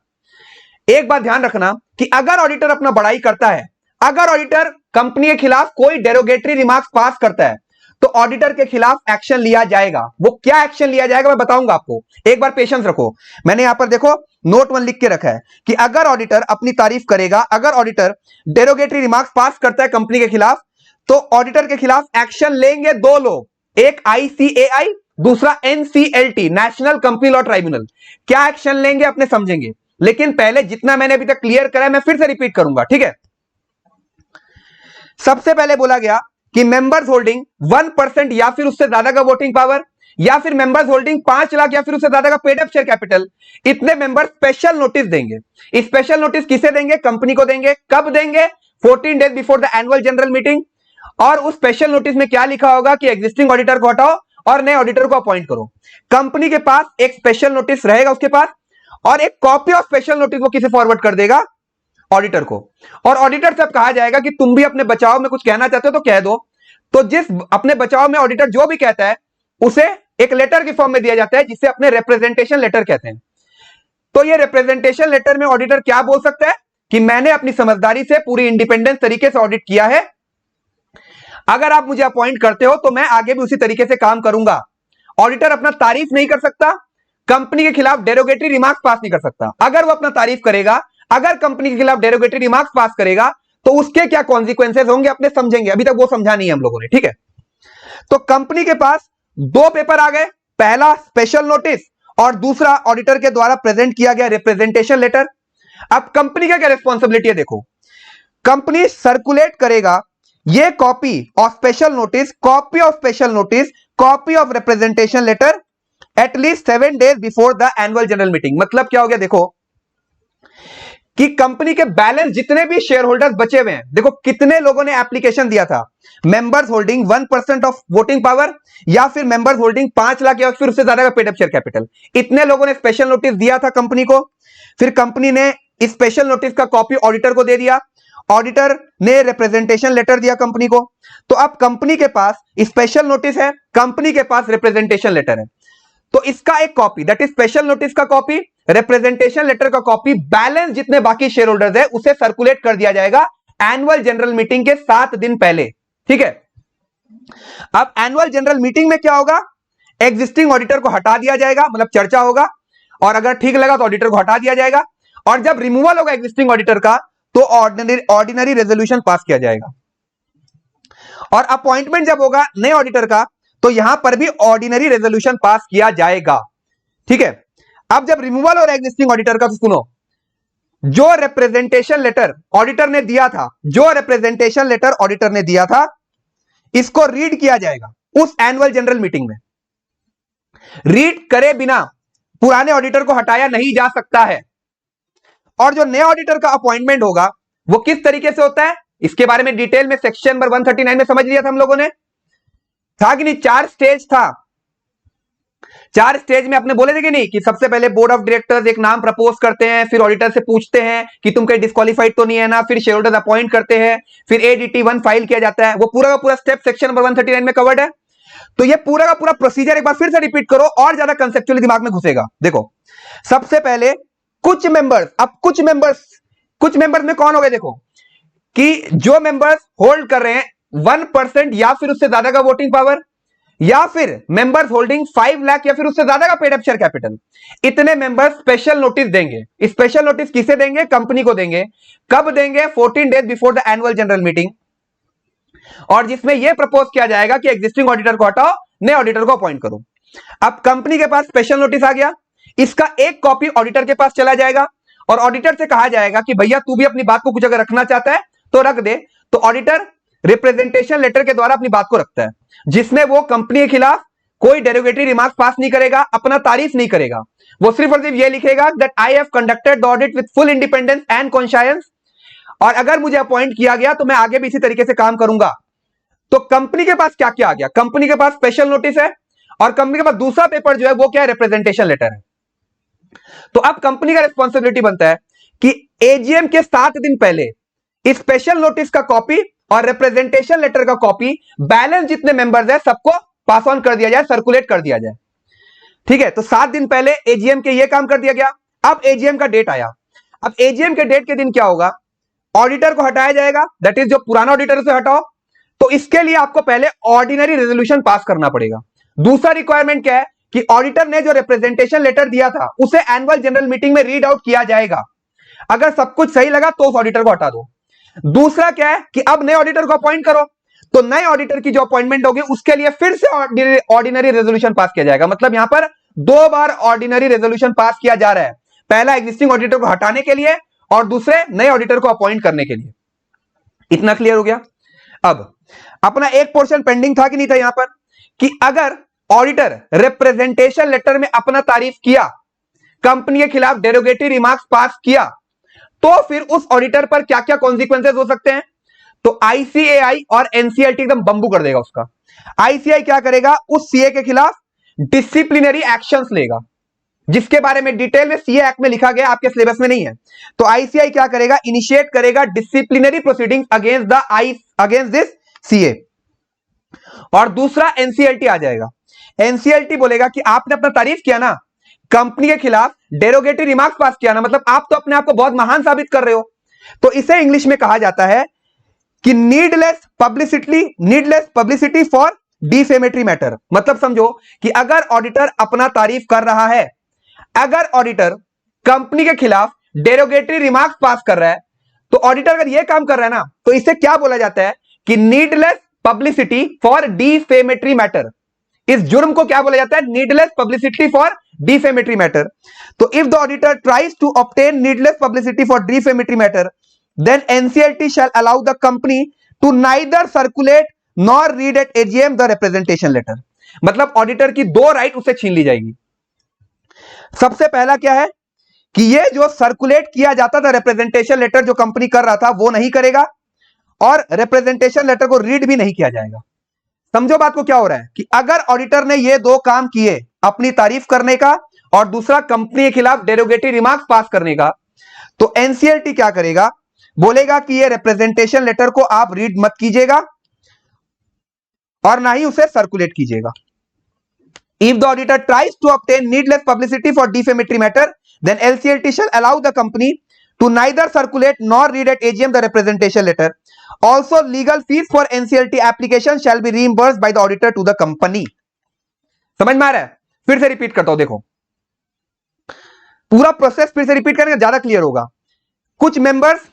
एक बात ध्यान रखना कि अगर ऑडिटर अपना बड़ाई करता है, अगर ऑडिटर कंपनी के खिलाफ कोई डेरोगेटरी रिमार्क्स पास करता है तो ऑडिटर के खिलाफ एक्शन लिया जाएगा। वो क्या एक्शन लिया जाएगा मैं बताऊंगा आपको, एक बार पेशेंस रखो। मैंने यहां पर देखो नोट 1 लिख के रखा है कि अगर ऑडिटर अपनी तारीफ करेगा, अगर ऑडिटर डेरोगेटरी रिमार्क्स पास करता है कंपनी के खिलाफ तो ऑडिटर के खिलाफ एक्शन लेंगे दो लोग, एक ICAI, दूसरा NCLT, national company law tribunal. क्या एक्शन लेंगे अपने समझेंगे, लेकिन पहले जितना मैंने अभी तक क्लियर करा है मैं फिर से रिपीट करूंगा, ठीक है? सबसे पहले बोला गया कि मेंबर्स होल्डिंग 1% या फिर उससे ज्यादा का वोटिंग पावर, या फिर मेंबर्स होल्डिंग 5 लाख या फिर उससे ज्यादा का पेड अप शेयर कैपिटल, इतने मेंबर स्पेशल नोटिस देंगे। स्पेशल नोटिस किसे देंगे? कंपनी को देंगे। कब देंगे? 14 days before the annual general meeting. और उस स्पेशल नोटिस में क्या लिखा होगा कि एग्जिस्टिंग ऑडिटर को हटाओ और नए ऑडिटर को अपॉइंट करो। कंपनी के पास एक स्पेशल नोटिस रहेगा उसके पास, और एक कॉपी ऑफ स्पेशल नोटिस वो किसे फॉरवर्ड कर देगा? ऑडिटर को। और ऑडिटर से अब कहा जाएगा कि तुम भी अपने बचाव में कुछ कहना चाहते हो तो कह दो। तो जिस अपने बचाव में ऑडिटर जो भी कहता है उसे एक लेटर की फॉर्म में दिया जाता है जिसे अपने रिप्रेजेंटेशन लेटर कहते हैं। तो ये रिप्रेजेंटेशन लेटर में ऑडिटर क्या बोल सकता है कि मैंने अपनी समझदारी से पूरी इंडिपेंडेंस तरीके से ऑडिट किया है, अगर आप मुझे अपॉइंट करते हो तो मैं आगे भी उसी तरीके से काम करूंगा। ऑडिटर अपना तारीफ नहीं कर सकता, कंपनी के खिलाफ डेरोगेटरी रिमार्क्स पास नहीं कर सकता। अगर वो अपना तारीफ करेगा, अगर कंपनी के खिलाफ डेरोगेटरी रिमार्क्स पास करेगा तो उसके क्या कॉन्सिक्वेंसेस होंगे अपने समझेंगे, अभी तक वो समझा नहीं है हम लोगों ने, ठीक है? तो कंपनी के पास दो पेपर आ गए, पहला स्पेशल नोटिस और दूसरा ऑडिटर के द्वारा प्रेजेंट किया गया रिप्रेजेंटेशन लेटर। अब कंपनी का क्या रिस्पॉन्सिबिलिटी है? देखो, कंपनी सर्कुलेट करेगा ये copy of special notice, copy of special notice, copy of representation letter at least 7 days before the annual general meeting. मतलब क्या हो गया? देखो कि कंपनी के बैलेंस जितने भी शेयर होल्डर्स बचे हुए हैं, देखो कितने लोगों ने एप्लीकेशन दिया था, members holding 1% of voting power या फिर मेंबर्स होल्डिंग 5 लाख या फिर उससे ज्यादा का पेड अप शेयर कैपिटल, इतने लोगों ने स्पेशल नोटिस दिया था कंपनी को। फिर कंपनी ने इस स्पेशल नोटिस का कॉपी ऑडिटर को दे दिया, ऑडिटर ने रिप्रेजेंटेशन लेटर दिया कंपनी को। तो अब कंपनी के पास स्पेशल नोटिस है, कंपनी के पास रिप्रेजेंटेशन लेटर है, तो इसका एक copy, that is special notice का कॉपी, रिप्रेजेंटेशन लेटर का कॉपी, बैलेंस जितने बाकी शेयर होल्डर्स है उसे सर्कुलेट कर दिया जाएगा एनुअल जनरल मीटिंग के 7 दिन पहले, ठीक है? अब एनुअल जनरल मीटिंग में क्या होगा? एग्जिस्टिंग ऑडिटर को हटा दिया जाएगा, मतलब चर्चा होगा, और अगर ठीक लगा तो ऑडिटर को हटा दिया जाएगा, और जब रिमूवल होगा एग्जिस्टिंग ऑडिटर का तो ऑर्डिनरी रेजोल्यूशन पास किया जाएगा, और अपॉइंटमेंट जब होगा नए ऑडिटर का तो यहां पर भी ऑर्डिनरी रेजोल्यूशन पास किया जाएगा, ठीक है? अब जब रिमूवल हो रहा है एग्जिस्टिंग ऑडिटर का तो सुनो, जो रिप्रेजेंटेशन लेटर ऑडिटर ने दिया था, जो रिप्रेजेंटेशन लेटर ऑडिटर ने दिया था, इसको रीड किया जाएगा उस एनुअल जनरल मीटिंग में। रीड करे बिना पुराने ऑडिटर को हटाया नहीं जा सकता है। और जो नए ऑडिटर का अपॉइंटमेंट होगा वो किस तरीके से होता है, इसके बारे में डिटेल में सेक्शन नंबर 139 में समझ लिया था हम लोगों ने, था कि नहीं? 4 स्टेज था। 4 स्टेज में अपने बोले थे कि नहीं कि सबसे पहले बोर्ड ऑफ डायरेक्टर्स एक नाम प्रपोज करते हैं, फिर ऑडिटर से पूछते हैं कि तुम कहीं डिस्क्वालीफाइड तो नहीं है ना, फिर शेयर होल्डर्स अपॉइंट करते हैं, फिर ADT 1 फाइल किया जाता है। वो पूरा का पूरा स्टेप सेक्शन नंबर 139 में कवर्ड है। तो ये पूरा का पूरा प्रोसीजर एक बार फिर से रिपीट करो और ज्यादा कंसेप्चुअली दिमाग में घुसेगा। देखो, सबसे पहले कुछ मेंबर्स, अब कुछ मेंबर्स में कौन हो गए? देखो कि जो मेंबर्स होल्ड कर रहे हैं 1% या फिर उससे ज्यादा का वोटिंग पावर, या फिर मेंबर्स होल्डिंग 5 लाख या फिर उससे ज्यादा का पेड अप शेयर कैपिटल, इतने मेंबर्स स्पेशल नोटिस देंगे। स्पेशल नोटिस किसे देंगे? कंपनी को देंगे। कब देंगे? 14 days before the annual general meeting, और जिसमें यह प्रपोज किया जाएगा कि एग्जिस्टिंग ऑडिटर को हटाओ, नए ऑडिटर को अपॉइंट करो। अब कंपनी के पास स्पेशल नोटिस आ गया, इसका एक कॉपी ऑडिटर के पास चला जाएगा, और ऑडिटर से कहा जाएगा कि भैया तू भी अपनी बात को कुछ अगर रखना चाहता है तो रख दे। तो ऑडिटर रिप्रेजेंटेशन लेटर के द्वारा अपनी बात को रखता है, जिसमें वो कंपनी के खिलाफ कोई डेरोगेटरी रिमार्क पास नहीं करेगा, अपना तारीफ नहीं करेगा। वो सिर्फ और सिर्फ ये लिखेगा that I have conducted the audit with full independence and conscience, और अगर मुझे अपॉइंट किया गया तो मैं आगे भी इसी तरीके से काम करूंगा। तो कंपनी के पास क्या क्या आ गया, कंपनी के पास स्पेशल नोटिस है और कंपनी के पास दूसरा पेपर जो है वो क्या है, रिप्रेजेंटेशन लेटर है। तो अब कंपनी का रिस्पॉन्सिबिलिटी बनता है कि एजीएम के 7 दिन पहले स्पेशल नोटिस का कॉपी और रिप्रेजेंटेशन लेटर का कॉपी बैलेंस जितने मेंबर्स है सबको पास ऑन कर दिया जाए, सर्कुलेट कर दिया जाए। ठीक है, तो 7 दिन पहले एजीएम के ये काम कर दिया गया। अब एजीएम का डेट आया, अब एजीएम के डेट के दिन क्या होगा, ऑडिटर को हटाया जाएगा, दैट इज जो पुराना ऑडिटर से हटाओ। तो इसके लिए आपको पहले ऑर्डिनरी रेजोल्यूशन पास करना पड़ेगा। दूसरा रिक्वायरमेंट क्या है कि ऑडिटर ने जो रिप्रेजेंटेशन लेटर दिया था उसे एनुअल जनरल मीटिंग में रीड आउट किया जाएगा। अगर सब कुछ सही लगा तो उस ऑडिटर को हटा दो। दूसरा क्या है कि अब नए ऑडिटर को अपॉइंट करो, तो नए ऑडिटर की जो अपॉइंटमेंट होगी उसके लिए फिर से ऑर्डिनरी रेजोल्यूशन पास किया जाएगा। मतलब यहां पर 2 बार ऑर्डिनरी रेजोल्यूशन पास किया जा रहा है, पहला एग्जिस्टिंग ऑडिटर को हटाने के लिए और दूसरे नए ऑडिटर को अपॉइंट करने के लिए। इतना क्लियर हो गया। अब अपना एक पोर्शन पेंडिंग था कि नहीं था यहां पर, कि अगर ऑडिटर रिप्रेजेंटेशन लेटर में अपना तारीफ किया, कंपनी के खिलाफ डेरोगेटरी रिमार्क्स पास किया, तो फिर उस ऑडिटर पर क्या क्या कॉन्सिक्वेंसेस हो सकते हैं। तो आईसीएआई और एनसीएलटी एकदम बंबू कर देगा उसका। आईसीआई क्या करेगा, उस सीए के खिलाफ डिसिप्लिनरी एक्शंस लेगा, जिसके बारे में डिटेल में सीए एक्ट में लिखा गया, आपके सिलेबस में नहीं है। तो आईसीआई क्या करेगा, इनिशिएट करेगा disciplinary proceedings against this CA. और दूसरा एनसीएलटी आ जाएगा। एनसीएलटी बोलेगा कि आपने अपना तारीफ किया ना, कंपनी के खिलाफ डेरोगेटरी रिमार्क्स पास किया ना, मतलब आप तो अपने आप को बहुत महान साबित कर रहे हो। तो इसे इंग्लिश में कहा जाता है कि needless publicity for defamatory matter. मतलब समझो कि अगर ऑडिटर अपना तारीफ कर रहा है, अगर ऑडिटर कंपनी के खिलाफ डेरोगेटरी रिमार्क्स पास कर रहा है, तो ऑडिटर अगर यह काम कर रहा है ना, तो इसे क्या बोला जाता है कि needless publicity for defamatory matter. इस जुर्म को क्या बोला जाता है, needless publicity for defamatory matter. तो if the auditor tries to obtain needless publicity for defamatory matter, then NCLT shall allow the company to neither circulate nor read at AGM the representation letter। मतलब auditor की 2 right उसे छीन ली जाएगी। सबसे पहला क्या है कि ये जो सर्कुलेट किया जाता था रिप्रेजेंटेशन लेटर जो कंपनी कर रहा था वो नहीं करेगा, और रिप्रेजेंटेशन लेटर को रीड भी नहीं किया जाएगा। समझो बात को क्या हो रहा है कि अगर ऑडिटर ने ये 2 काम किए, अपनी तारीफ करने का और दूसरा कंपनी के खिलाफ डेरोगेटरी रिमार्क्स पास करने का, तो एनसीएलटी क्या करेगा, बोलेगा कि ये रिप्रेजेंटेशन लेटर को आप रीड मत कीजिएगा और ना ही उसे सर्कुलेट कीजिएगा। If the auditor tries to obtain needless publicity for defamatory matter, then NCLT shall allow the company to neither circulate nor read at AGM the representation letter. Also legal fees for NCLT application shall be reimbursed by the auditor to the company. समझ में आ रहा है? फिर से repeat करता हूं, देखो पूरा प्रोसेस फिर से रिपीट करेंगे, ज्यादा क्लियर होगा। कुछ मेंबर्स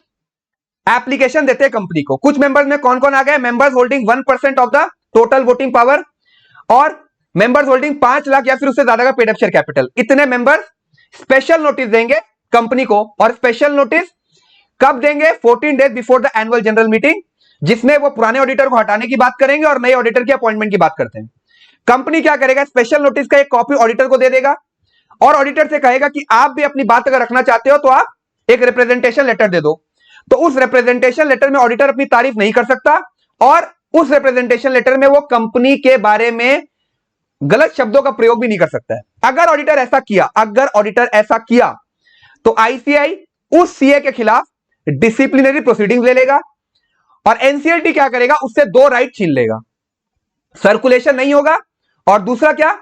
एप्लीकेशन देते हैं कंपनी को, कुछ मेंबर्स में कौन कौन आ गए, members holding 1% of the total voting power और मेंबर्स होल्डिंग 5 लाख या फिर उससे ज्यादा का पेड अप शेयर कैपिटल। इतने मेंबर्स स्पेशल नोटिस देंगे कंपनी को, और स्पेशल नोटिस कब देंगे, 14 days before the annual general meeting, जिसमें वो पुराने ऑडिटर को हटाने की बात करेंगे और नए ऑडिटर की अपॉइंटमेंट की बात करते हैं। कंपनी क्या करेगा, स्पेशल नोटिस का एक कॉपी ऑडिटर को दे देगा और ऑडिटर से कहेगा कि आप भी अपनी बात अगर रखना चाहते हो तो आप एक रिप्रेजेंटेशन लेटर दे दो। तो उस रिप्रेजेंटेशन लेटर में ऑडिटर अपनी तारीफ नहीं कर सकता और उस रिप्रेजेंटेशन लेटर में वो कंपनी के बारे में गलत शब्दों का प्रयोग भी नहीं कर सकता है। अगर ऑडिटर ऐसा किया तो आईसीआई उस सीए के खिलाफ डिसिप्लिनरी प्रोसीडिंग ले लेगा और एनसीएलटी क्या करेगा, उससे 2 राइट छीन लेगा, सर्कुलेशन नहीं होगा और दूसरा क्या,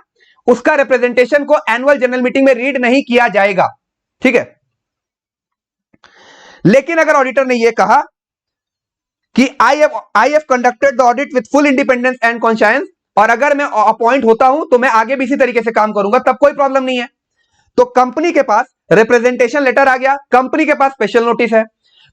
उसका रिप्रेजेंटेशन को एनुअल जनरल मीटिंग में रीड नहीं किया जाएगा। ठीक है, लेकिन अगर ऑडिटर ने यह कहा कि I have conducted the audit with full independence and conscience, और अगर मैं अपॉइंट होता हूं तो मैं आगे भी इसी तरीके से काम करूंगा, तब कोई प्रॉब्लम नहीं है। तो कंपनी के पास रिप्रेजेंटेशन लेटर आ गया, कंपनी के पास स्पेशल नोटिस है,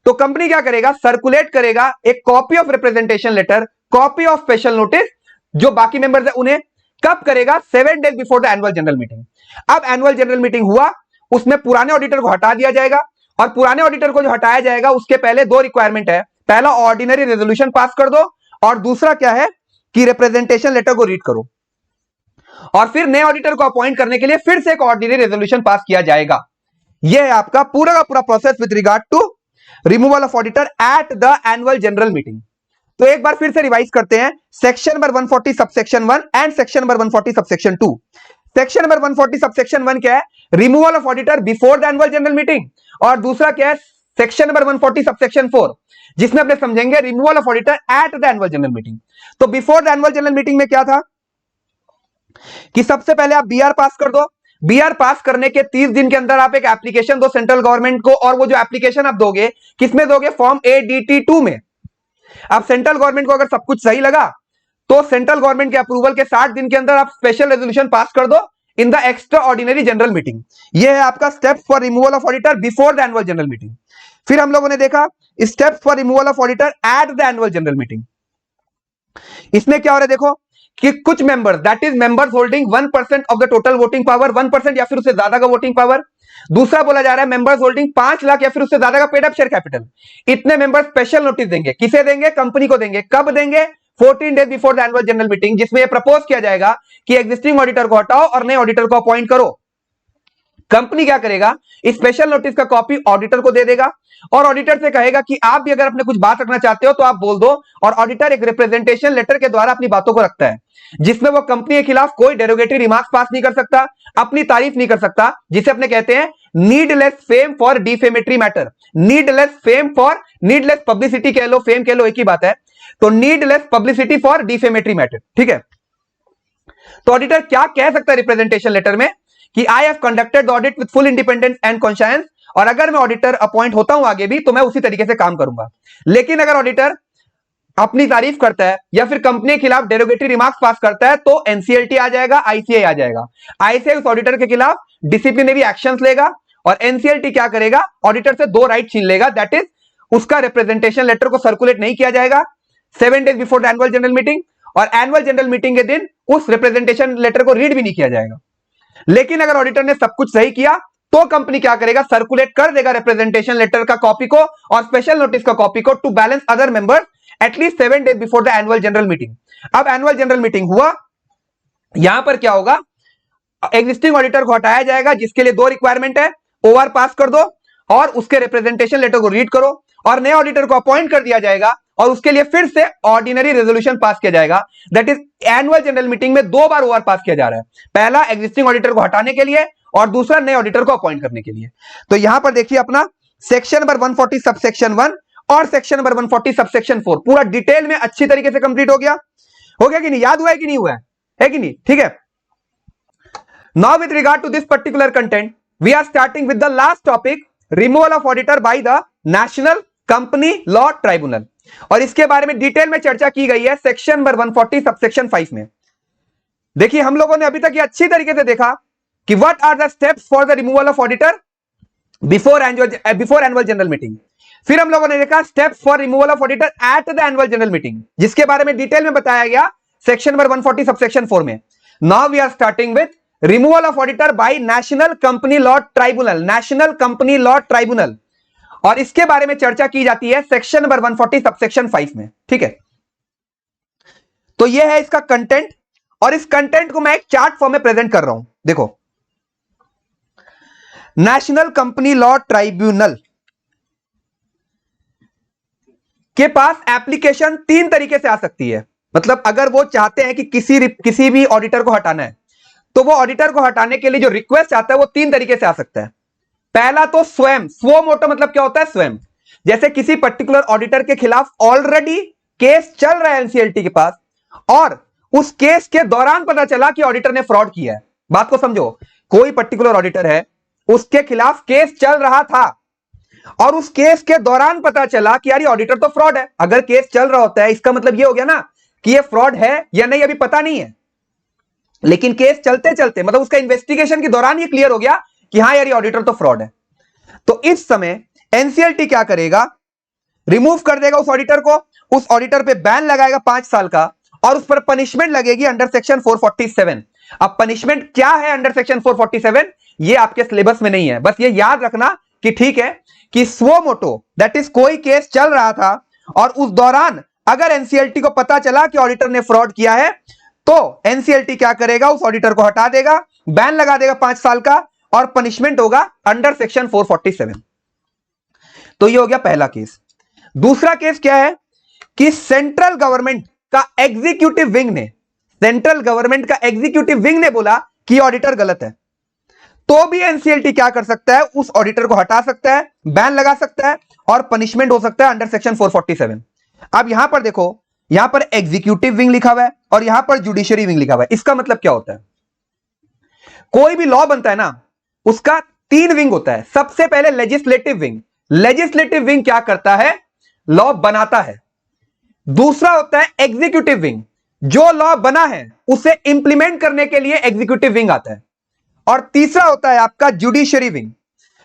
तो कंपनी क्या करेगा, सर्कुलेट करेगा एक copy of representation letter, copy of special notice, जो बाकी मेंबर्स है उन्हें कब करेगा, 7 days before the annual general meeting. अब एनुअल जनरल मीटिंग हुआ, उसमें पुराने ऑडिटर को हटा दिया जाएगा और पुराने ऑडिटर को जो हटाया जाएगा उसके पहले 2 रिक्वायरमेंट है, पहला ऑर्डिनरी रेजोल्यूशन पास कर दो और दूसरा क्या है कि रिप्रेजेंटेशन लेटर को रीड करो, और फिर नए ऑडिटर को अपॉइंट करने के लिए फिर से एक ऑर्डिनरी रेजोल्यूशन पास किया जाएगा। यह है आपका पूरा का पूरा process with regard to removal of auditor at the annual general meeting. तो एक बार फिर से रिवाइज करते हैं, section number 140 subsection 1 and section number 140 subsection 2। Section number 140 subsection 1 क्या है? Removal of auditor before the annual general meeting. और दूसरा क्या है? सेक्शन नंबर 140 सबसेक्शन 4, जिसमें अपने समझेंगे removal of auditor at the annual general meeting. तो before the annual general meeting में क्या था कि सबसे पहले आप बीआर पास कर दो। बीआर पास करने के 30 दिन के अंदर आप एक एप्लीकेशन दो सेंट्रल गवर्नमेंट को, और वो जो एप्लीकेशन आप दोगे किसमें दोगे? फॉर्म ADT2 में। अब सेंट्रल गवर्नमेंट को अगर सब कुछ सही लगा तो सेंट्रल गवर्नमेंट के अप्रूवल के 60 दिन के अंदर आप स्पेशल रेजोल्यूशन पास कर दो in the extra ordinary general meeting. यह है आपका step for removal of auditor before the annual general meeting. फिर हम लोगों ने देखा step for removal of auditor at the annual general meeting. इसमें क्या हो रहा है देखो कि कुछ members, that is members holding 1% of the total voting power, 1% या फिर उससे ज्यादा का वोटिंग पावर। दूसरा बोला जा रहा है मेंबर्स होल्डिंग 5 लाख या फिर उससे ज्यादा का पेड अप शेयर कैपिटल। इतने मेंबर्स स्पेशल नोटिस देंगे। किसे देंगे? कंपनी को देंगे। कब देंगे? 14 days before the annual general meeting, जिसमें यह प्रपोज किया जाएगा कि एग्जिस्टिंग ऑडिटर को हटाओ और नए ऑडिटर को अपॉइंट करो। कंपनी क्या करेगा? स्पेशल नोटिस का कॉपी ऑडिटर को दे देगा और ऑडिटर से कहेगा कि आप भी अगर अपने कुछ बात रखना चाहते हो तो आप बोल दो। और ऑडिटर एक रिप्रेजेंटेशन लेटर के द्वारा अपनी बातों को रखता है, जिसमें वो कंपनी के खिलाफ कोई डेरोगेटरी रिमार्क्स पास नहीं कर सकता, अपनी तारीफ नहीं कर सकता, जिसे अपने कहते हैं needless fame for defamatory matter. Needless fame for, needless publicity कह लो, फेम कह लो, एक ही बात है। तो needless publicity for defamatory matter, ठीक है। तो ऑडिटर क्या कह सकता है रिप्रेजेंटेशन लेटर में कि I have conducted the audit with full independence and conscience, और अगर मैं ऑडिटर अपॉइंट होता हूं आगे भी तो मैं उसी तरीके से काम करूंगा। लेकिन अगर ऑडिटर अपनी तारीफ करता है या फिर कंपनी के खिलाफ डेरोगेटरी रिमार्क्स पास करता है तो एनसीएलटी आ जाएगा, आईसीआई आ जाएगा। आईसीआई उस ऑडिटर के खिलाफ डिसिप्लिनरी एक्शंस लेगा और एनसीएलटी क्या करेगा? ऑडिटर से 2 राइट छीन लेगा, दैट इज उसका रिप्रेजेंटेशन लेटर को सर्कुलेट नहीं किया जाएगा 7 days before the annual general meeting, और एनुअल जनरल मीटिंग के दिन उस रिप्रेजेंटेशन लेटर को रीड भी नहीं किया जाएगा। लेकिन अगर ऑडिटर ने सब कुछ सही किया तो कंपनी क्या करेगा? सर्कुलेट कर देगा रिप्रेजेंटेशन लेटर का कॉपी को और स्पेशल नोटिस का कॉपी को to balance other members at least 7 days before the annual general meeting. अब एनुअल जनरल मीटिंग हुआ, यहां पर क्या होगा? एग्जिस्टिंग ऑडिटर को हटाया जाएगा, जिसके लिए 2 रिक्वायरमेंट है, ओआर पास कर दो और उसके रिप्रेजेंटेशन लेटर को रीड करो, और नए ऑडिटर को अपॉइंट कर दिया जाएगा और उसके लिए फिर से ऑर्डिनरी रेजोल्यूशन पास किया जाएगा। That is annual general meeting में 2 बार ओआर पास किया जा रहा है, पहला एग्जिस्टिंग ऑडिटर को हटाने के लिए और दूसरा नए ऑडिटर को अपॉइंट करने के लिए। तो यहां पर देखिए अपना सेक्शन नंबर 140 सबसेक्शन 1 और सेक्शन नंबर 140 सबसेक्शन 4 पूरा डिटेल में अच्छी तरीके से कंप्लीट हो गया कि नहीं? याद हुआ है कि नहीं हुआ है कि नहीं? ठीक है। Now with regard to this particular content we are starting with the last topic, removal of auditor by the national company law tribunal, और इसके बारे में डिटेल में चर्चा की गई है सेक्शन नंबर 140 सबसेक्शन 5 में। देखिए हम लोगों ने अभी तक ये अच्छी तरीके से देखा कि what are the steps for the removal of auditor before annual general meeting. फिर हम लोगों ने देखा steps for removal of auditor at the annual general meeting, जिसके बारे में डिटेल में बताया गया सेक्शन नंबर 140 सबसेक्शन 4 में। Now we are starting with removal of auditor by national company law tribunal, national company law tribunal, और इसके बारे में चर्चा की जाती है सेक्शन नंबर 140 सबसेक्शन 5 में, ठीक है। तो यह है इसका कंटेंट, और इस कंटेंट को मैं एक चार्ट फॉर्म में प्रेजेंट कर रहा हूं। देखो, नेशनल कंपनी लॉ ट्राइब्यूनल के पास एप्लीकेशन 3 तरीके से आ सकती है। मतलब अगर वो चाहते हैं कि किसी भी ऑडिटर को हटाना है तो वो ऑडिटर को हटाने के लिए जो रिक्वेस्ट आता है वो 3 तरीके से आ सकता है। पहला तो स्वयं, स्वो मोटो मतलब क्या होता है? स्वयं। जैसे किसी पर्टिकुलर ऑडिटर के खिलाफ ऑलरेडी केस चल रहा है एनसीएलटी के पास, और उस केस के दौरान पता चला कि ऑडिटर ने फ्रॉड किया है। बात को समझो, कोई पर्टिकुलर ऑडिटर है, उसके खिलाफ केस चल रहा था और उस केस के दौरान पता चला कि यार ये ऑडिटर तो फ्रॉड है। अगर केस चल रहा होता है इसका मतलब ये हो गया ना कि ये फ्रॉड है या नहीं अभी पता नहीं है, लेकिन केस चलते चलते मतलब उसका इन्वेस्टिगेशन के दौरान ये क्लियर हो गया कि हाँ यार ये ऑडिटर तो फ्रॉड है। तो इस समय एनसीएलटी क्या करेगा? रिमूव कर देगा उस ऑडिटर को, उस ऑडिटर पे बैन लगाएगा 5 साल का, और उस पर पनिशमेंट लगेगी अंडर सेक्शन 447। अब पनिशमेंट क्या है अंडर सेक्शन 447 ये आपके सिलेबस में नहीं है, बस ये याद रखना कि ठीक है कि स्वो मोटो दैट इज कोई केस चल रहा था और उस दौरान अगर एनसीएलटी को पता चला कि ऑडिटर ने फ्रॉड किया है तो एनसीएलटी क्या करेगा? उस ऑडिटर को हटा देगा, बैन लगा देगा 5 साल का, और पनिशमेंट होगा अंडर सेक्शन 447। तो ये हो गया पहला केस। दूसरा केस क्या है कि सेंट्रल गवर्नमेंट का एग्जीक्यूटिव विंग ने बोला कि ऑडिटर गलत है, तो भी एनसीएलटी क्या कर सकता है, उस ऑडिटर को हटा सकता है, बैन लगा सकता है और पनिशमेंट हो सकता है अंडर सेक्शन 447। अब यहां पर देखो, यहां पर एग्जीक्यूटिव विंग लिखा हुआ है और यहां पर जुडिशरी विंग लिखा हुआ है। इसका मतलब क्या होता है, कोई भी लॉ बनता है ना, उसका 3 विंग होता है। सबसे पहले लेजिस्लेटिव विंग क्या करता है, लॉ बनाता है। दूसरा होता है एग्जीक्यूटिव विंग, जो लॉ बना है उसे इंप्लीमेंट करने के लिए एग्जीक्यूटिव विंग आता है। और तीसरा होता है आपका जुडिशरी विंग,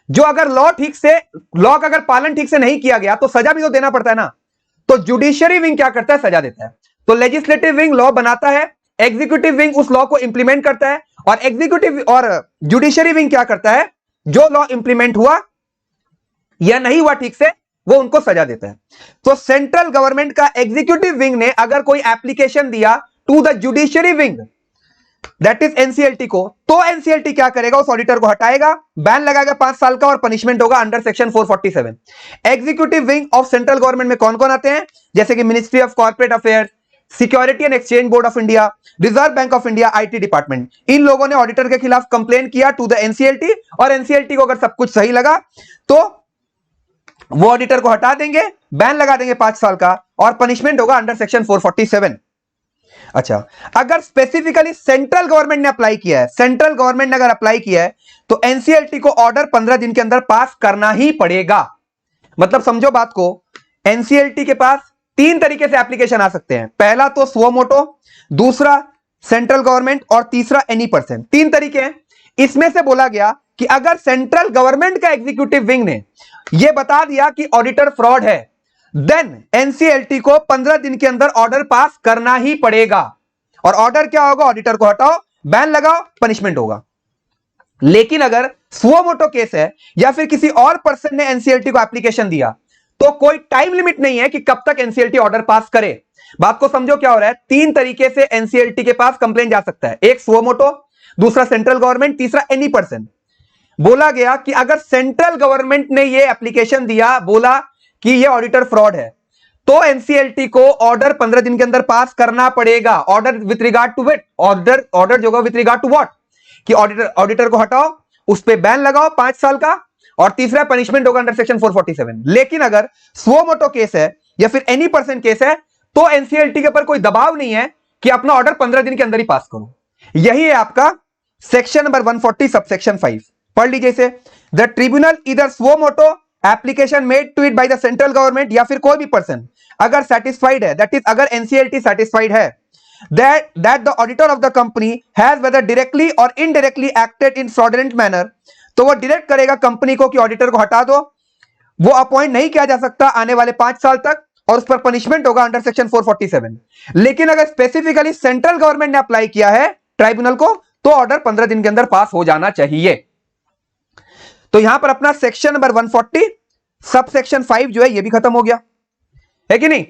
जो अगर लॉ का अगर पालन ठीक से नहीं किया गया तो सजा भी तो देना पड़ता है ना, तो जुडिशरी विंग क्या करता है, सजा देता है। तो लेजिस्लेटिव विंग लॉ बनाता है, एग्जीक्यूटिव विंग उस लॉ को इंप्लीमेंट करता है और जुडिशरी विंग क्या करता है, जो लॉ इंप्लीमेंट हुआ या नहीं हुआ ठीक से, वो उनको सजा देता है। तो सेंट्रल गवर्नमेंट का एग्जीक्यूटिव विंग ने अगर कोई एप्लीकेशन दिया to the judiciary wing, that is NCLT को, तो एनसीएलटी क्या करेगा, उस ऑडिटर को हटाएगा, बैन लगाएगा 5 साल का और पनिशमेंट होगा under section 447। Executive wing of central government में कौन कौन आते हैं, जैसे कि Ministry of Corporate Affairs, Security and Exchange Board of India, Reserve Bank of India, IT department. इन लोगों ने ऑडिटर के खिलाफ कंप्लेन किया टू द एनसीएलटी, और एनसीएलटी को अगर सब कुछ सही लगा तो वो ऑडिटर को हटा देंगे, बैन लगा देंगे 5 साल का और पनिशमेंट होगा अंडर सेक्शन 447। अच्छा, अगर स्पेसिफिकली सेंट्रल गवर्नमेंट ने अप्लाई किया है, तो एनसीएलटी को ऑर्डर 15 दिन के अंदर पास करना ही पड़ेगा। मतलब समझो बात को, एनसीएलटी के पास 3 तरीके से एप्लीकेशन आ सकते हैं। पहला तो सुओ मोटो, दूसरा सेंट्रल गवर्नमेंट और तीसरा एनी पर्सन। 3 तरीके हैं। इसमें से बोला गया कि अगर सेंट्रल गवर्नमेंट का एग्जीक्यूटिव विंग ने यह बता दिया कि ऑडिटर फ्रॉड है, देन एनसीएलटी को 15 दिन के अंदर ऑर्डर पास करना ही पड़ेगा। और ऑर्डर क्या होगा, ऑडिटर को हटाओ, बैन लगाओ, पनिशमेंट होगा। लेकिन अगर सुओ मोटो केस है या फिर किसी और पर्सन ने एनसीएलटी को एप्लीकेशन दिया, तो कोई टाइम लिमिट नहीं है कि कब तक एनसीएलटी ऑर्डर पास करे। बात को समझो क्या हो रहा है, 3 तरीके से एनसीएलटी के पास कंप्लेंट जा सकता है। एक सुओ मोटो, दूसरा सेंट्रल गवर्नमेंट, तीसरा एनी पर्सन। बोला गया कि अगर सेंट्रल गवर्नमेंट ने यह एप्लीकेशन दिया, बोला कि यह ऑडिटर फ्रॉड है, तो एनसीएलटी को ऑर्डर 15 दिन के अंदर पास करना पड़ेगा। Order with regard to wit, order जो विथ रिगार्ड टू व्हाट, कि ऑडिटर को हटाओ, उस पर बैन लगाओ 5 साल का, और तीसरा पनिशमेंट होगा अंडर सेक्शन 447। लेकिन अगर सुओ मोटो केस है या फिर एनी पर्सन केस है, तो एनसीएलटी के ऊपर कोई दबाव नहीं है कि अपना ऑर्डर 15 दिन के अंदर ही पास करो। यही है आपका सेक्शन नंबर 140 सबसेक्शन 5। पढ़ लीजिए इसे। द ट्रिब्यूनल इधर suo motu application made to it by the central government या फिर कोई भी पर्सन अगर सेटिस्फाइड है, दैट इज अगर एनसीएलटी सेटिस्फाइड है that the auditor of the company has whether directly or indirectly acted in fraudulent manner, तो वो डायरेक्ट करेगा कंपनी को कि ऑडिटर को हटा दो, वो अपॉइंट नहीं किया जा सकता आने वाले 5 साल तक, और उस पर पनिशमेंट होगा अंडर सेक्शन 447। लेकिन अगर स्पेसिफिकली सेंट्रल गवर्नमेंट ने अप्लाई किया है ट्राइब्यूनल को, तो ऑर्डर 15 दिन के अंदर पास हो जाना चाहिए। तो यहां पर अपना सेक्शन नंबर 140 सब सेक्शन 5 जो है ये भी खत्म हो गया है कि नहीं।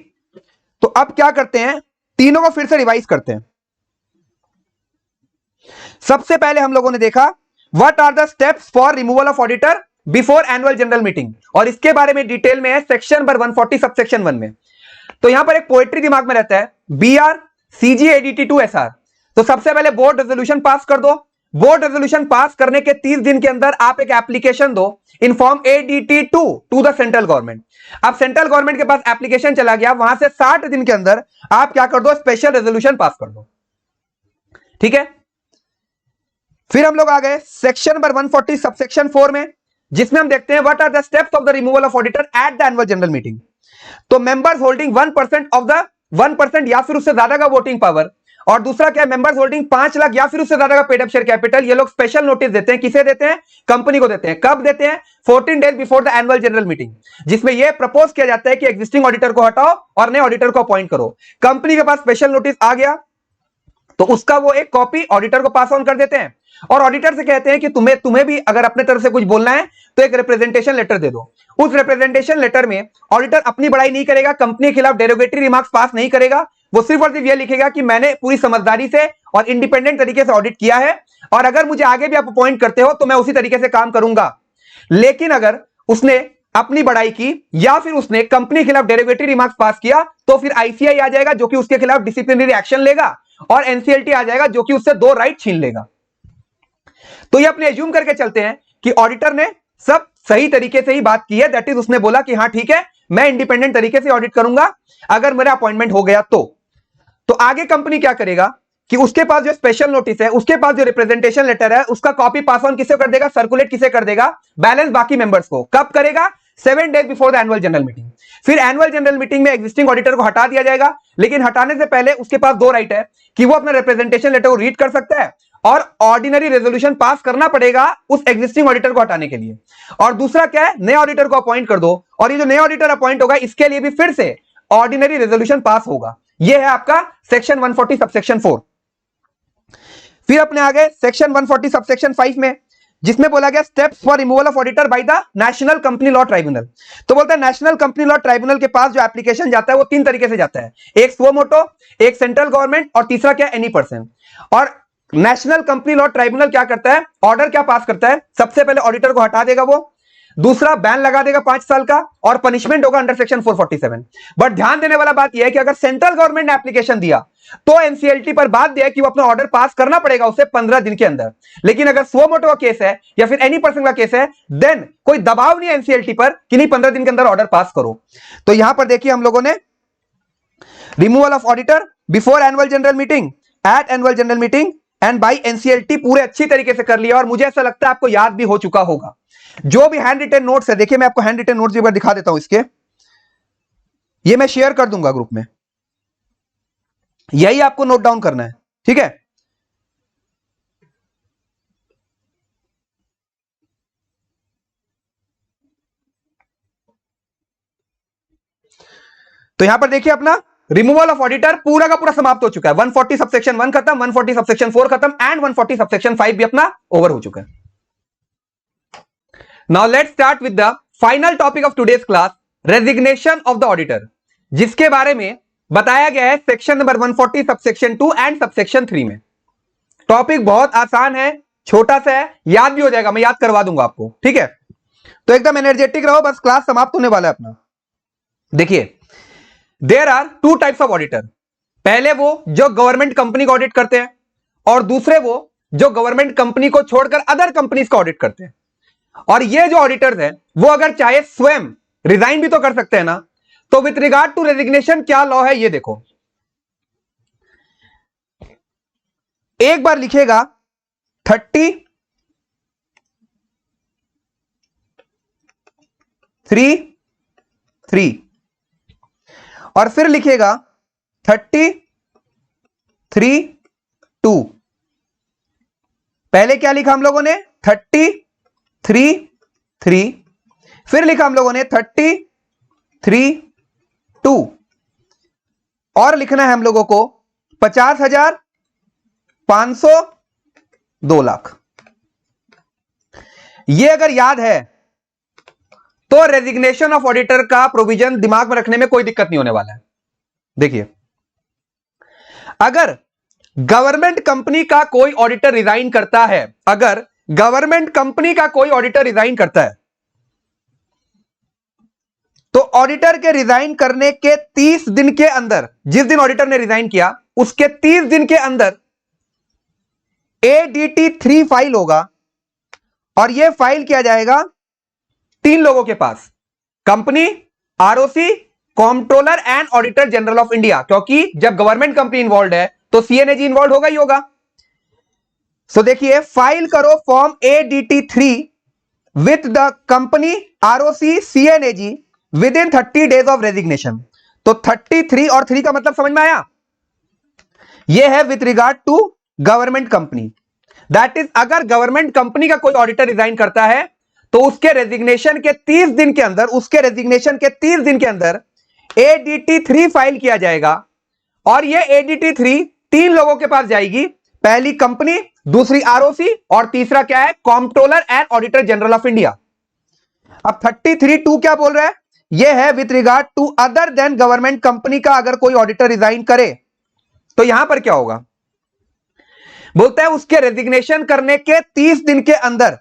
तो अब क्या करते हैं, तीनों को फिर से रिवाइज करते हैं। सबसे पहले हम लोगों ने देखा what are the steps for removal of auditor before annual general meeting, और इसके बारे में डिटेल में है सेक्शन नंबर 140 सबसेक्शन 1 में। तो यहां पर एक पोएट्री दिमाग में रहता है, BR CG ADT 2 SR। तो सबसे पहले बोर्ड रेजोल्यूशन पास कर दो। बोर्ड रेजोल्यूशन पास करने के 30 दिन के अंदर आप एक एप्लीकेशन दो in form ADT2 to the central government. अब सेंट्रल गवर्नमेंट के पास एप्लीकेशन चला गया, वहां से 60 दिन के अंदर आप क्या कर दो, स्पेशल रेजोल्यूशन पास कर दो। ठीक है। फिर हम लोग आ गए सेक्शन नंबर 140 सबसेक्शन 4 में, जिसमें हम देखते हैं what are the steps of the removal of auditor at the annual general meeting. तो मेंबर्स होल्डिंग 1% ऑफ द 1% या फिर उससे ज्यादा का वोटिंग पावर, और दूसरा क्या, मेंबर्स होल्डिंग 5 लाख या फिर उससे ज्यादा का पेड अप शेयर कैपिटल, ये लोग स्पेशल नोटिस देते हैं। किसे देते हैं, कंपनी को देते हैं। कब देते हैं, 14 days before the annual general meeting, जिसमें यह प्रपोज किया जाता है कि एग्जिस्टिंग ऑडिटर को हटाओ और नए ऑडिटर को अपॉइंट करो। कंपनी के पास स्पेशल नोटिस आ गया तो उसका वो एक कॉपी ऑडिटर को पास ऑन कर देते हैं, और ऑडिटर से कहते हैं कि तुम्हें भी अगर अपने तरफ से कुछ बोलना है तो एक रिप्रेजेंटेशन लेटर दे दो। उस रिप्रेजेंटेशन लेटर में ऑडिटर अपनी बड़ाई नहीं करेगा, कंपनी के खिलाफ डेरोगेटरी रिमार्क्स पास नहीं करेगा, वो सिर्फ और सिर्फ यह लिखेगा कि मैंने पूरी समझदारी से और इंडिपेंडेंट तरीके से ऑडिट किया है, और अगर मुझे आगे भी आप अपॉइंट करते हो तो मैं उसी तरीके से काम करूंगा। लेकिन अगर उसने अपनी बड़ाई की, या फिर उसने कंपनी के खिलाफ डेरिवेटरी रिमार्क्स पास किया, तो फिर आईसीआई आ जाएगा जो कि उसके खिलाफ डिसिप्लिनरी एक्शन लेगा, और एनसीएलटी आ जाएगा जो कि उससे 2 राइट छीन लेगा। तो ये अपने एज्यूम करके चलते हैं कि ऑडिटर ने सब सही तरीके से ही बात की है, दैट इज उसने बोला कि हां ठीक है मैं इंडिपेंडेंट तरीके से ऑडिट करूंगा अगर मेरा अपॉइंटमेंट हो गया तो आगे कंपनी क्या करेगा कि उसके पास जो स्पेशल नोटिस है, उसके पास जो रिप्रेजेंटेशन लेटर है, उसका कॉपी पास ऑन किसे कर देगा, सर्कुलेट किसे कर देगा, बैलेंस बाकी मेंबर्स को। कब करेगा? 7 days before the annual general meeting. फिर एनुअल जनरल मीटिंग में एग्जिस्टिंग ऑडिटर को हटा दिया जाएगा, लेकिन हटाने से पहले उसके पास 2 राइट है कि वो अपना रिप्रेजेंटेशन लेटर को रीड कर सकता है और ऑर्डिनरी रेजोल्यूशन पास करना पड़ेगा उस एग्जिस्टिंग ऑडिटर को हटाने के लिए। और दूसरा क्या है, नए ऑडिटर को अपॉइंट कर दो, और ये जो नए ऑडिटर अपॉइंट होगा इसके लिए भी फिर से ऑर्डिनरी रेजोल्यूशन पास होगा। ये है आपका सेक्शन 140 सबसेक्शन 4। फिर अपने आगे सेक्शन 140 सबसेक्शन 5 में, जिसमें बोला गया steps for removal of auditor by the national company law tribunal. तो बोलता है नेशनल कंपनी लॉ ट्राइब्यूनल के पास जो एप्लीकेशन जाता है वो 3 तरीके से जाता है, एक सुओ मोटो, एक सेंट्रल गवर्नमेंट, और तीसरा क्या, एनी पर्सन। और नेशनल कंपनी लॉ ट्राइब्यूनल क्या करता है, ऑर्डर क्या पास करता है, सबसे पहले ऑडिटर को हटा देगा वो, दूसरा बैन लगा देगा 5 साल का, और पनिशमेंट होगा अंडर सेक्शन 447। बट ध्यान देने वाला बात यह है कि अगर सेंट्रल गवर्नमेंट ने एप्लीकेशन दिया तो एनसीएलटी पर बाध्य है कि वो अपना ऑर्डर पास करना पड़ेगा उसे 15 दिन के अंदर। लेकिन अगर सुओ मोटो का केस है या फिर एनी पर्सन का केस है, देन कोई दबाव नहीं है एनसीएलटी पर कि नहीं 15 दिन के अंदर ऑर्डर पास करो। तो यहां पर देखिए हम लोगों ने removal of auditor before annual general meeting, at annual general meeting and by NCLT पूरे अच्छी तरीके से कर लिया, और मुझे ऐसा लगता है आपको याद भी हो चुका होगा। जो भी हैंड रिटन नोट्स है, देखिए मैं आपको हैंड रिटन नोट्स एक बार दिखा देता हूं इसके, ये मैं शेयर कर दूंगा ग्रुप में, यही आपको नोट डाउन करना है, ठीक है। तो यहां पर देखिए अपना रिमूवल ऑफ ऑडिटर पूरा का पूरा समाप्त हो चुका है। 140 सबसेक्शन 1 खत्म, 140 सबसेक्शन 4 खत्म, एंड 140 सबसेक्शन 5 भी अपना ओवर हो चुका है। Now let's start with the final topic of today's class, resignation of the auditor, जिसके बारे में बताया गया है section number 140 subsection 2 and subsection 3 में। टॉपिक बहुत आसान है, छोटा सा है, याद भी हो जाएगा, मैं याद करवा दूंगा आपको, ठीक है। तो एकदम एनर्जेटिक रहो, बस क्लास समाप्त होने वाला है अपना। देखिए there are 2 types of auditor, पहले वो जो गवर्नमेंट कंपनी का ऑडिट करते हैं, और दूसरे वो जो गवर्नमेंट कंपनी को छोड़कर अदर कंपनीज का ऑडिट करते हैं। और ये जो ऑडिटर्स हैं वो अगर चाहे स्वयं रिजाइन भी तो कर सकते हैं ना। तो विथ रिगार्ड टू रेजिग्नेशन क्या लॉ है ये देखो, एक बार लिखेगा 33(3) और फिर लिखेगा 33(2). पहले क्या लिखा हम लोगों ने, 33(3), फिर लिखा हम लोगों ने 33(2), और लिखना है हम लोगों को 50,000, 500, 2 लाख। ये अगर याद है तो रेजिग्नेशन ऑफ ऑडिटर का प्रोविजन दिमाग में रखने में कोई दिक्कत नहीं होने वाला है। देखिए अगर गवर्नमेंट कंपनी का कोई ऑडिटर रिजाइन करता है, अगर गवर्नमेंट कंपनी का कोई ऑडिटर रिजाइन करता है, तो ऑडिटर के रिजाइन करने के 30 दिन के अंदर, जिस दिन ऑडिटर ने रिजाइन किया उसके 30 दिन के अंदर ADT 3 फाइल होगा, और यह फाइल किया जाएगा 3 लोगों के पास, company, ROC, Comptroller and auditor general of India, क्योंकि जब गवर्नमेंट कंपनी इन्वॉल्व है तो CNAG इन्वॉल्व होगा ही होगा। सो देखिए फाइल करो form ADT 3 with the company, ROC, CNAG with in 30 days of resignation. तो 33 और 3 का मतलब समझ में आया, यह है with regard to government company. That is अगर गवर्नमेंट कंपनी का कोई ऑडिटर रिजाइन करता है तो उसके रेजिग्नेशन के 30 दिन के अंदर, उसके रेजिग्नेशन के 30 दिन के अंदर ADT 3 फाइल किया जाएगा, और यह ADT 3 3 लोगों के पास जाएगी, पहली कंपनी, दूसरी ROC, और तीसरा क्या है, comptroller and auditor general of India. अब 33(2) क्या बोल रहा है, यह है with regard to other than government company का अगर कोई ऑडिटर रिजाइन करे तो यहां पर क्या होगा, बोलता है उसके रेजिग्नेशन करने के 30 दिन के अंदर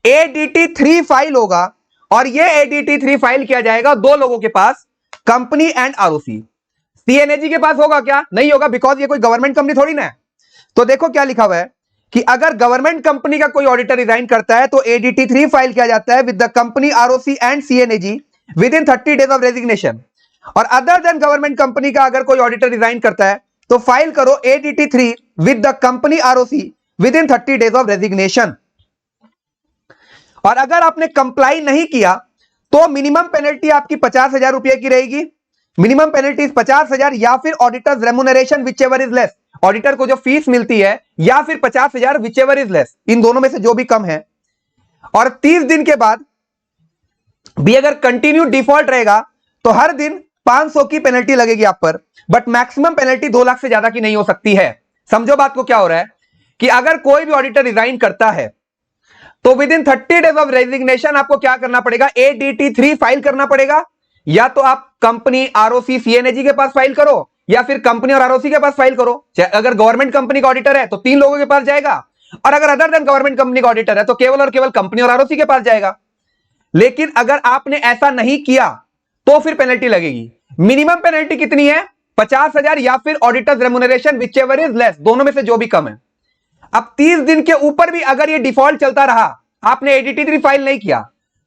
ADT 3 फाइल होगा, और ये ADT 3 फाइल किया जाएगा दो लोगों के पास, कंपनी एंड ROC। CNAG के पास होगा क्या? नहीं होगा, बिकॉज ये कोई गवर्नमेंट कंपनी थोड़ी ना है। तो देखो क्या लिखा हुआ है कि अगर गवर्नमेंट कंपनी का कोई ऑडिटर रिजाइन करता है तो ADT 3 फाइल किया जाता है with the company, ROC and CNAG with in 30 days of resignation. और अदर देन गवर्नमेंट कंपनी का अगर कोई ऑडिटर रिजाइन करता है तो फाइल करो ADT 3 with the company, ROC with in 30 days of resignation. और अगर आपने कंप्लाई नहीं किया तो मिनिमम पेनल्टी आपकी 50,000 रुपए की रहेगी। मिनिमम पेनल्टी 50,000 या फिर auditors remuneration whichever is less, auditor को जो फीस मिलती है, या फिर 50,000 विचएवर इज लेस, इन दोनों में से जो भी कम है। और 30 दिन के बाद भी अगर कंटिन्यू डिफॉल्ट रहेगा तो हर दिन 500 की पेनल्टी लगेगी आप पर, बट मैक्सिमम पेनल्टी 2 लाख से ज्यादा की नहीं हो सकती है। समझो बात को, क्या हो रहा है कि अगर कोई भी ऑडिटर रिजाइन करता है तो with in 30 days of resignation आपको क्या करना पड़ेगा? ADT 3 फाइल करना पड़ेगा। या तो आप कंपनी, ROC, CNAG के पास फाइल करो, या फिर कंपनी और ROC के पास फाइल करो। अगर गवर्नमेंट कंपनी का ऑडिटर है तो 3 लोगों के पास जाएगा, और अगर अदर देन गवर्नमेंट कंपनी का ऑडिटर है तो केवल और केवल कंपनी और ROC के पास जाएगा। लेकिन अगर आपने ऐसा नहीं किया तो फिर पेनल्टी लगेगी। मिनिमम पेनल्टी कितनी है? 50,000 या फिर auditors remuneration whichever is less, दोनों में से जो भी कम है। अब 30 दिन के ऊपर भी अगर ये डिफॉल्ट चलता रहा, आपने ADT 3 फाइल नहीं किया,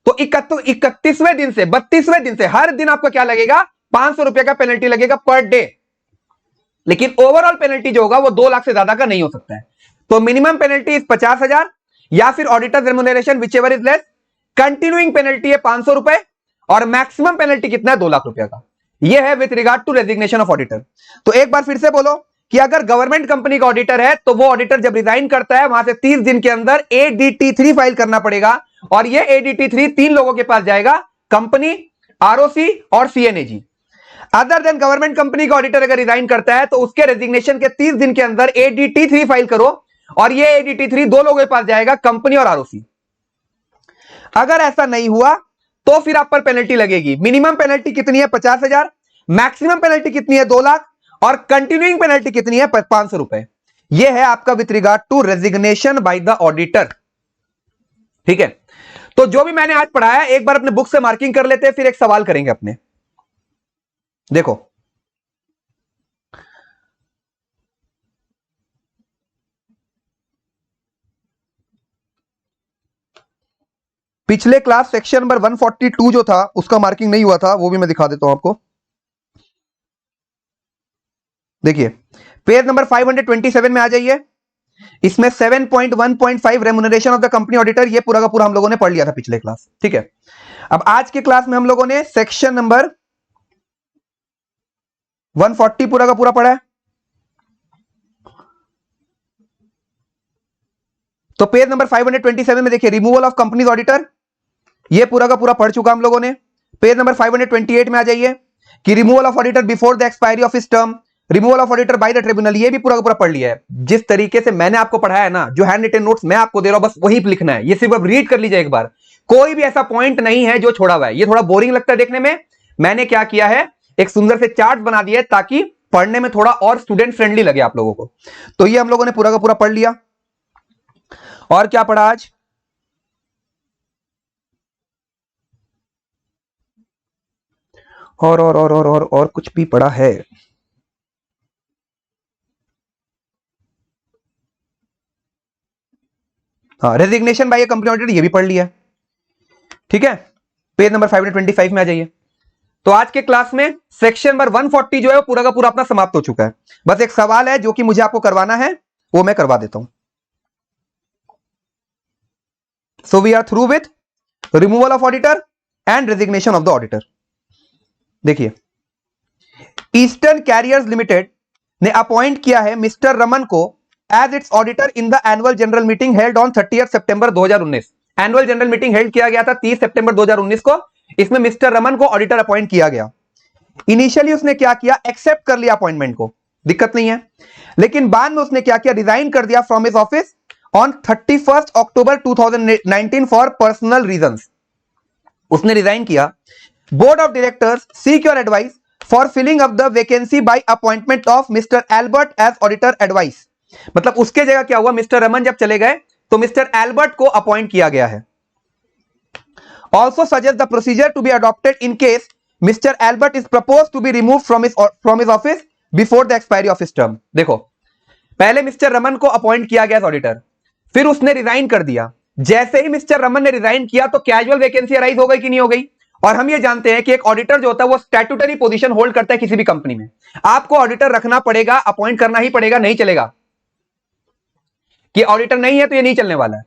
तो 31वें दिन से 32वें दिन से हर दिन आपका क्या लगेगा? 500 रुपए का पेनल्टी लगेगा पर डे। लेकिन ओवरऑल पेनल्टी जो होगा वो 2 लाख से ज्यादा का नहीं हो सकता है। तो मिनिमम पेनल्टी इज 50,000 या फिर auditors remuneration whichever is less, continuing penalty है 500 रुपए, और मैक्सिमम पेनल्टी कितना है? 2 लाख रुपए का। यह है with regard to resignation of auditor. तो एक बार फिर से बोलो कि अगर गवर्नमेंट कंपनी का ऑडिटर है तो वो ऑडिटर जब रिजाइन करता है वहां से 30 दिन के अंदर ADT 3 फाइल करना पड़ेगा, और ये ADT 3 3 लोगों के पास जाएगा, कंपनी, ROC और CNAG। Other than government company का ऑडिटर अगर रिजाइन करता है तो उसके रेजिग्नेशन के 30 दिन के अंदर ADT 3 फाइल करो, और ये ADT 3 2 लोगों के पास जाएगा, कंपनी और ROC। अगर ऐसा नहीं हुआ तो फिर आप पर पेनल्टी लगेगी। मिनिमम पेनल्टी कितनी है? 50,000। मैक्सिमम पेनल्टी कितनी है? 2 लाख। और कंटिन्यूइंग पेनल्टी कितनी है? 500 रुपए। यह है आपका with regard to resignation by the auditor. ठीक है, तो जो भी मैंने आज पढ़ाया एक बार अपने बुक से मार्किंग कर लेते हैं, फिर एक सवाल करेंगे अपने। देखो, पिछले क्लास सेक्शन नंबर 142 जो था उसका मार्किंग नहीं हुआ था, वो भी मैं दिखा देता हूं आपको। देखिए, पेज नंबर 527 में आ जाइए। इसमें 7.1.5 remuneration of the company auditor, ये पूरा का पूरा हम लोगों ने पढ़ लिया था पिछले क्लास। ठीक है, अब आज के क्लास में हम लोगों ने सेक्शन नंबर 140 पूरा का पूरा पढ़ा है। तो पेज नंबर 527 में देखिए, रिमूवल ऑफ कंपनीज ऑडिटर, ये पूरा का पूरा पढ़ चुका हम लोगों ने। पेज नंबर 528 में आ जाइए कि removal of auditor before the expiry of his term, removal of auditor by the tribunal, ये भी पूरा का पूरा पढ़ लिया है। जिस तरीके से मैंने आपको पढ़ाया है ना, जो हैंड रिटन नोट्स मैं आपको दे रहा हूं, बस वही लिखना है। ये सिर्फ अब रीड कर लीजिए एक बार, कोई भी ऐसा पॉइंट नहीं है जो छोड़ा हुआ है। ये थोड़ा बोरिंग लगता है देखने में, मैंने क्या किया है, एक सुंदर से चार्ट बना दिया है ताकि पढ़ने में थोड़ा और स्टूडेंट फ्रेंडली लगे आप लोगों को। तो ये हम लोगों ने पूरा का पूरा पढ़ लिया। और क्या पढ़ा आज? और कुछ भी पढ़ा है। हाँ, रेजिग्नेशन बाय ए कंपनी ऑडिटर, ये भी पढ़ लिया। ठीक है, पेज नंबर 525 में आ जाइए। तो आज के क्लास में सेक्शन नंबर 140 जो है वो पूरा का पूरा अपना समाप्त हो चुका है। बस एक सवाल है जो कि मुझे आपको करवाना है, वो मैं करवा देता हूं। So we are through with removal of auditor and resignation of the auditor. देखिए, ईस्टर्न कैरियर्स लिमिटेड ने अपॉइंट किया है मिस्टर रमन को as its auditor in the annual general meeting held on 30 September 2019। Annual general meeting held किया गया था 30 September 2019 को। इसमें मिस्टर रमन को ऑडिटर अपॉइंट किया गया। इनिशियली उसने क्या किया, एक्सेप्ट कर लिया अपॉइंटमेंट को, दिक्कत नहीं है। लेकिन बाद में उसने क्या किया, रिजाइन कर दिया from his office on 31 October 2019 for personal reasons. उसने रिजाइन किया। Board of directors seek your advice for filling up the vacancy by appointment of mister Albert as auditor advice. मतलब उसके जगह क्या हुआ, मिस्टर रमन जब चले गए तो मिस्टर एल्बर्ट को अपॉइंट किया गया है। Also suggest the procedure to be adopted in case mister Albert is propose to be remove from his office before the expiry of his term. देखो, पहले मिस्टर रमन को अपॉइंट किया गया ऑडिटर, फिर उसने रिजाइन कर दिया। जैसे ही मिस्टर रमन ने रिजाइन किया तो कैजुअल वैकेंसी अराइज हो गई कि नहीं हो गई? और हम ये जानते हैं कि एक ऑडिटर जो होता है वो स्टैट्यूटरी पोजीशन होल्ड करता है किसी भी कंपनी में। आपको ऑडिटर रखना पड़ेगा, अपॉइंट करना ही पड़ेगा, नहीं चलेगा कि ऑडिटर नहीं है तो ये नहीं चलने वाला है।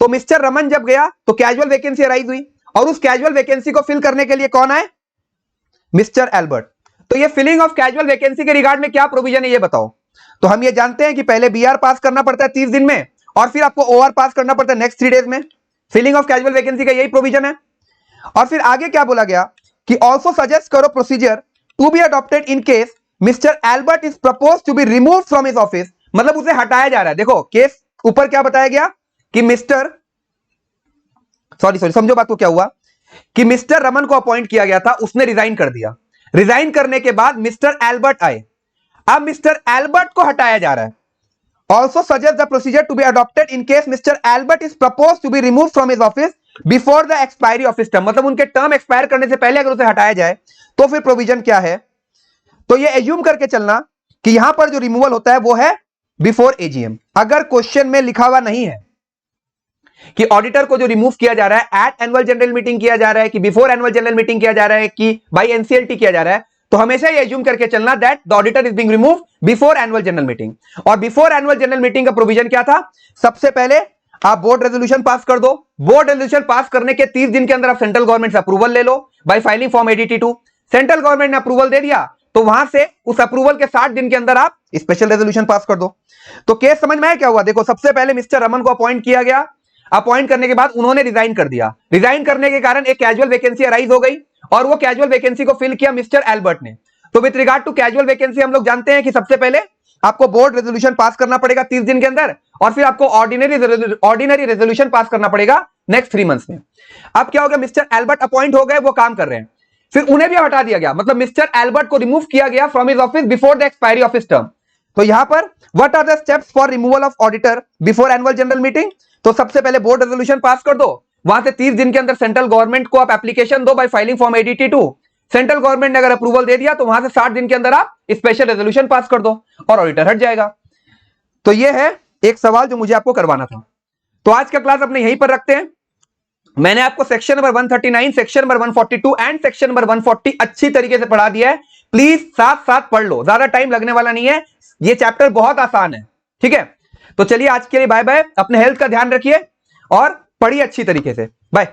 तो मिस्टर रमन जब गया तो कैजुअल वैकेंसी अराइज हुई, और उस कैजुअल वैकेंसी को फिल करने के लिए कौन आए? Mister Albert. तो ये फिलिंग ऑफ कैजुअल वैकेंसी के रिगार्ड में क्या प्रोविजन है ये बताओ। तो हम ये जानते हैं कि पहले बीआर पास करना पड़ता है 30 दिन में, और फिर आपको ओआर पास करना पड़ता है नेक्स्ट 3 डेज में। फिलिंग ऑफ कैजुअल वैकेंसी का यही प्रोविजन है। और फिर आगे क्या बोला गया कि ऑल्सो सजेस्ट करो procedure to be adopted in case mister Albert is propose to be remove from his office, मतलब उसे हटाया जा रहा है। देखो केस ऊपर क्या बताया गया कि मिस्टर सॉरी समझो बात को, क्या हुआ कि मिस्टर रमन को अपॉइंट किया गया था, उसने रिजाइन कर दिया। रिजाइन करने के बाद मिस्टर एल्बर्ट आए, अब मिस्टर एल्बर्ट को हटाया जा रहा है। Also suggest the procedure to be adopted in case mister Albert is propose to be remove from his office before the expiry of his term, मतलब उनके टर्म एक्सपायर करने से पहले अगर उसे हटाया जाए तो फिर प्रोविजन क्या है? तो ये एज्यूम करके चलना कि यहां पर जो रिमूवल होता है वो है बिफोर एजीएम। अगर क्वेश्चन में लिखा हुआ नहीं है कि ऑडिटर को जो रिमूव किया जा रहा है एट एनुअल जनरल मीटिंग किया जा रहा है, कि बिफोर एनुअल जनरल मीटिंग किया जा रहा है, कि बाय एनसीएलटी किया जा रहा है, तो हमेशा ये एज्यूम करके चलना that the auditor is being remove before annual general meeting. और बिफोर एनुअल जनरल मीटिंग का प्रोविजन क्या था? सबसे पहले आप बोर्ड रेजोल्यूशन पास कर दो। बोर्ड रेजोल्यूशन पास करने के 30 दिन के अंदर आप सेंट्रल गवर्नमेंट से अप्रूवल ले लो by filing form 82। Central government ने अप्रूवल दे दिया तो वहां से उस अप्रूवल के 60 दिन के अंदर आप स्पेशल रेजोल्यूशन पास कर दो। तो केस समझ में आया क्या हुआ? देखो, सबसे पहले मिस्टर रमन को अपॉइंट किया गया, अपॉइंट करने के बाद उन्होंने रिजाइन कर दिया। रिजाइन करने के कारण एक कैजुअल वैकेंसी अराइज हो गई, और वो कैजुअल वैकेंसी को फिल किया मिस्टर एल्बर्ट ने। तो with regard to casual vacancy हम लोग जानते हैं कि सबसे पहले आपको बोर्ड रेजोल्यूशन पास करना पड़ेगा 30 दिन के अंदर, और फिर आपको ऑर्डिनरी रेजोल्यूशन पास करना पड़ेगा नेक्स्ट 3 मंथ्स में। अब क्या हो गया? मिस्टर एल्बर्ट अपॉइंट हो गए, वो काम कर रहे हैं, फिर उन्हें भी हटा दिया गया, मतलब मिस्टर एल्बर्ट को रिमूव किया गया from his office before the expiry of his term. तो यहां पर what are the steps for removal of auditor before annual general meeting? तो सबसे पहले बोर्ड रेजोल्यूशन पास कर दो, वहां से 30 दिन के अंदर सेंट्रल गवर्नमेंट को आप एप्लीकेशन दो bye filing form 82। Central government ने अगर अप्रूवल दे दिया तो वहां से 60 दिन के अंदर आप स्पेशल रेजोल्यूशन पास कर दो और ऑडिटर हट जाएगा। तो यह है एक सवाल जो मुझे आपको करवाना था। तो आज का क्लास अपने यहीं पर रखते हैं। मैंने आपको section number 139, section number 142 and section number 140 अच्छी तरीके से पढ़ा दिया है। प्लीज साथ साथ पढ़ लो, ज्यादा टाइम लगने वाला नहीं है, ये चैप्टर बहुत आसान है। ठीक है, तो चलिए आज के लिए बाय बाय। अपने हेल्थ का ध्यान रखिए और पढ़िए अच्छी तरीके से। बाय।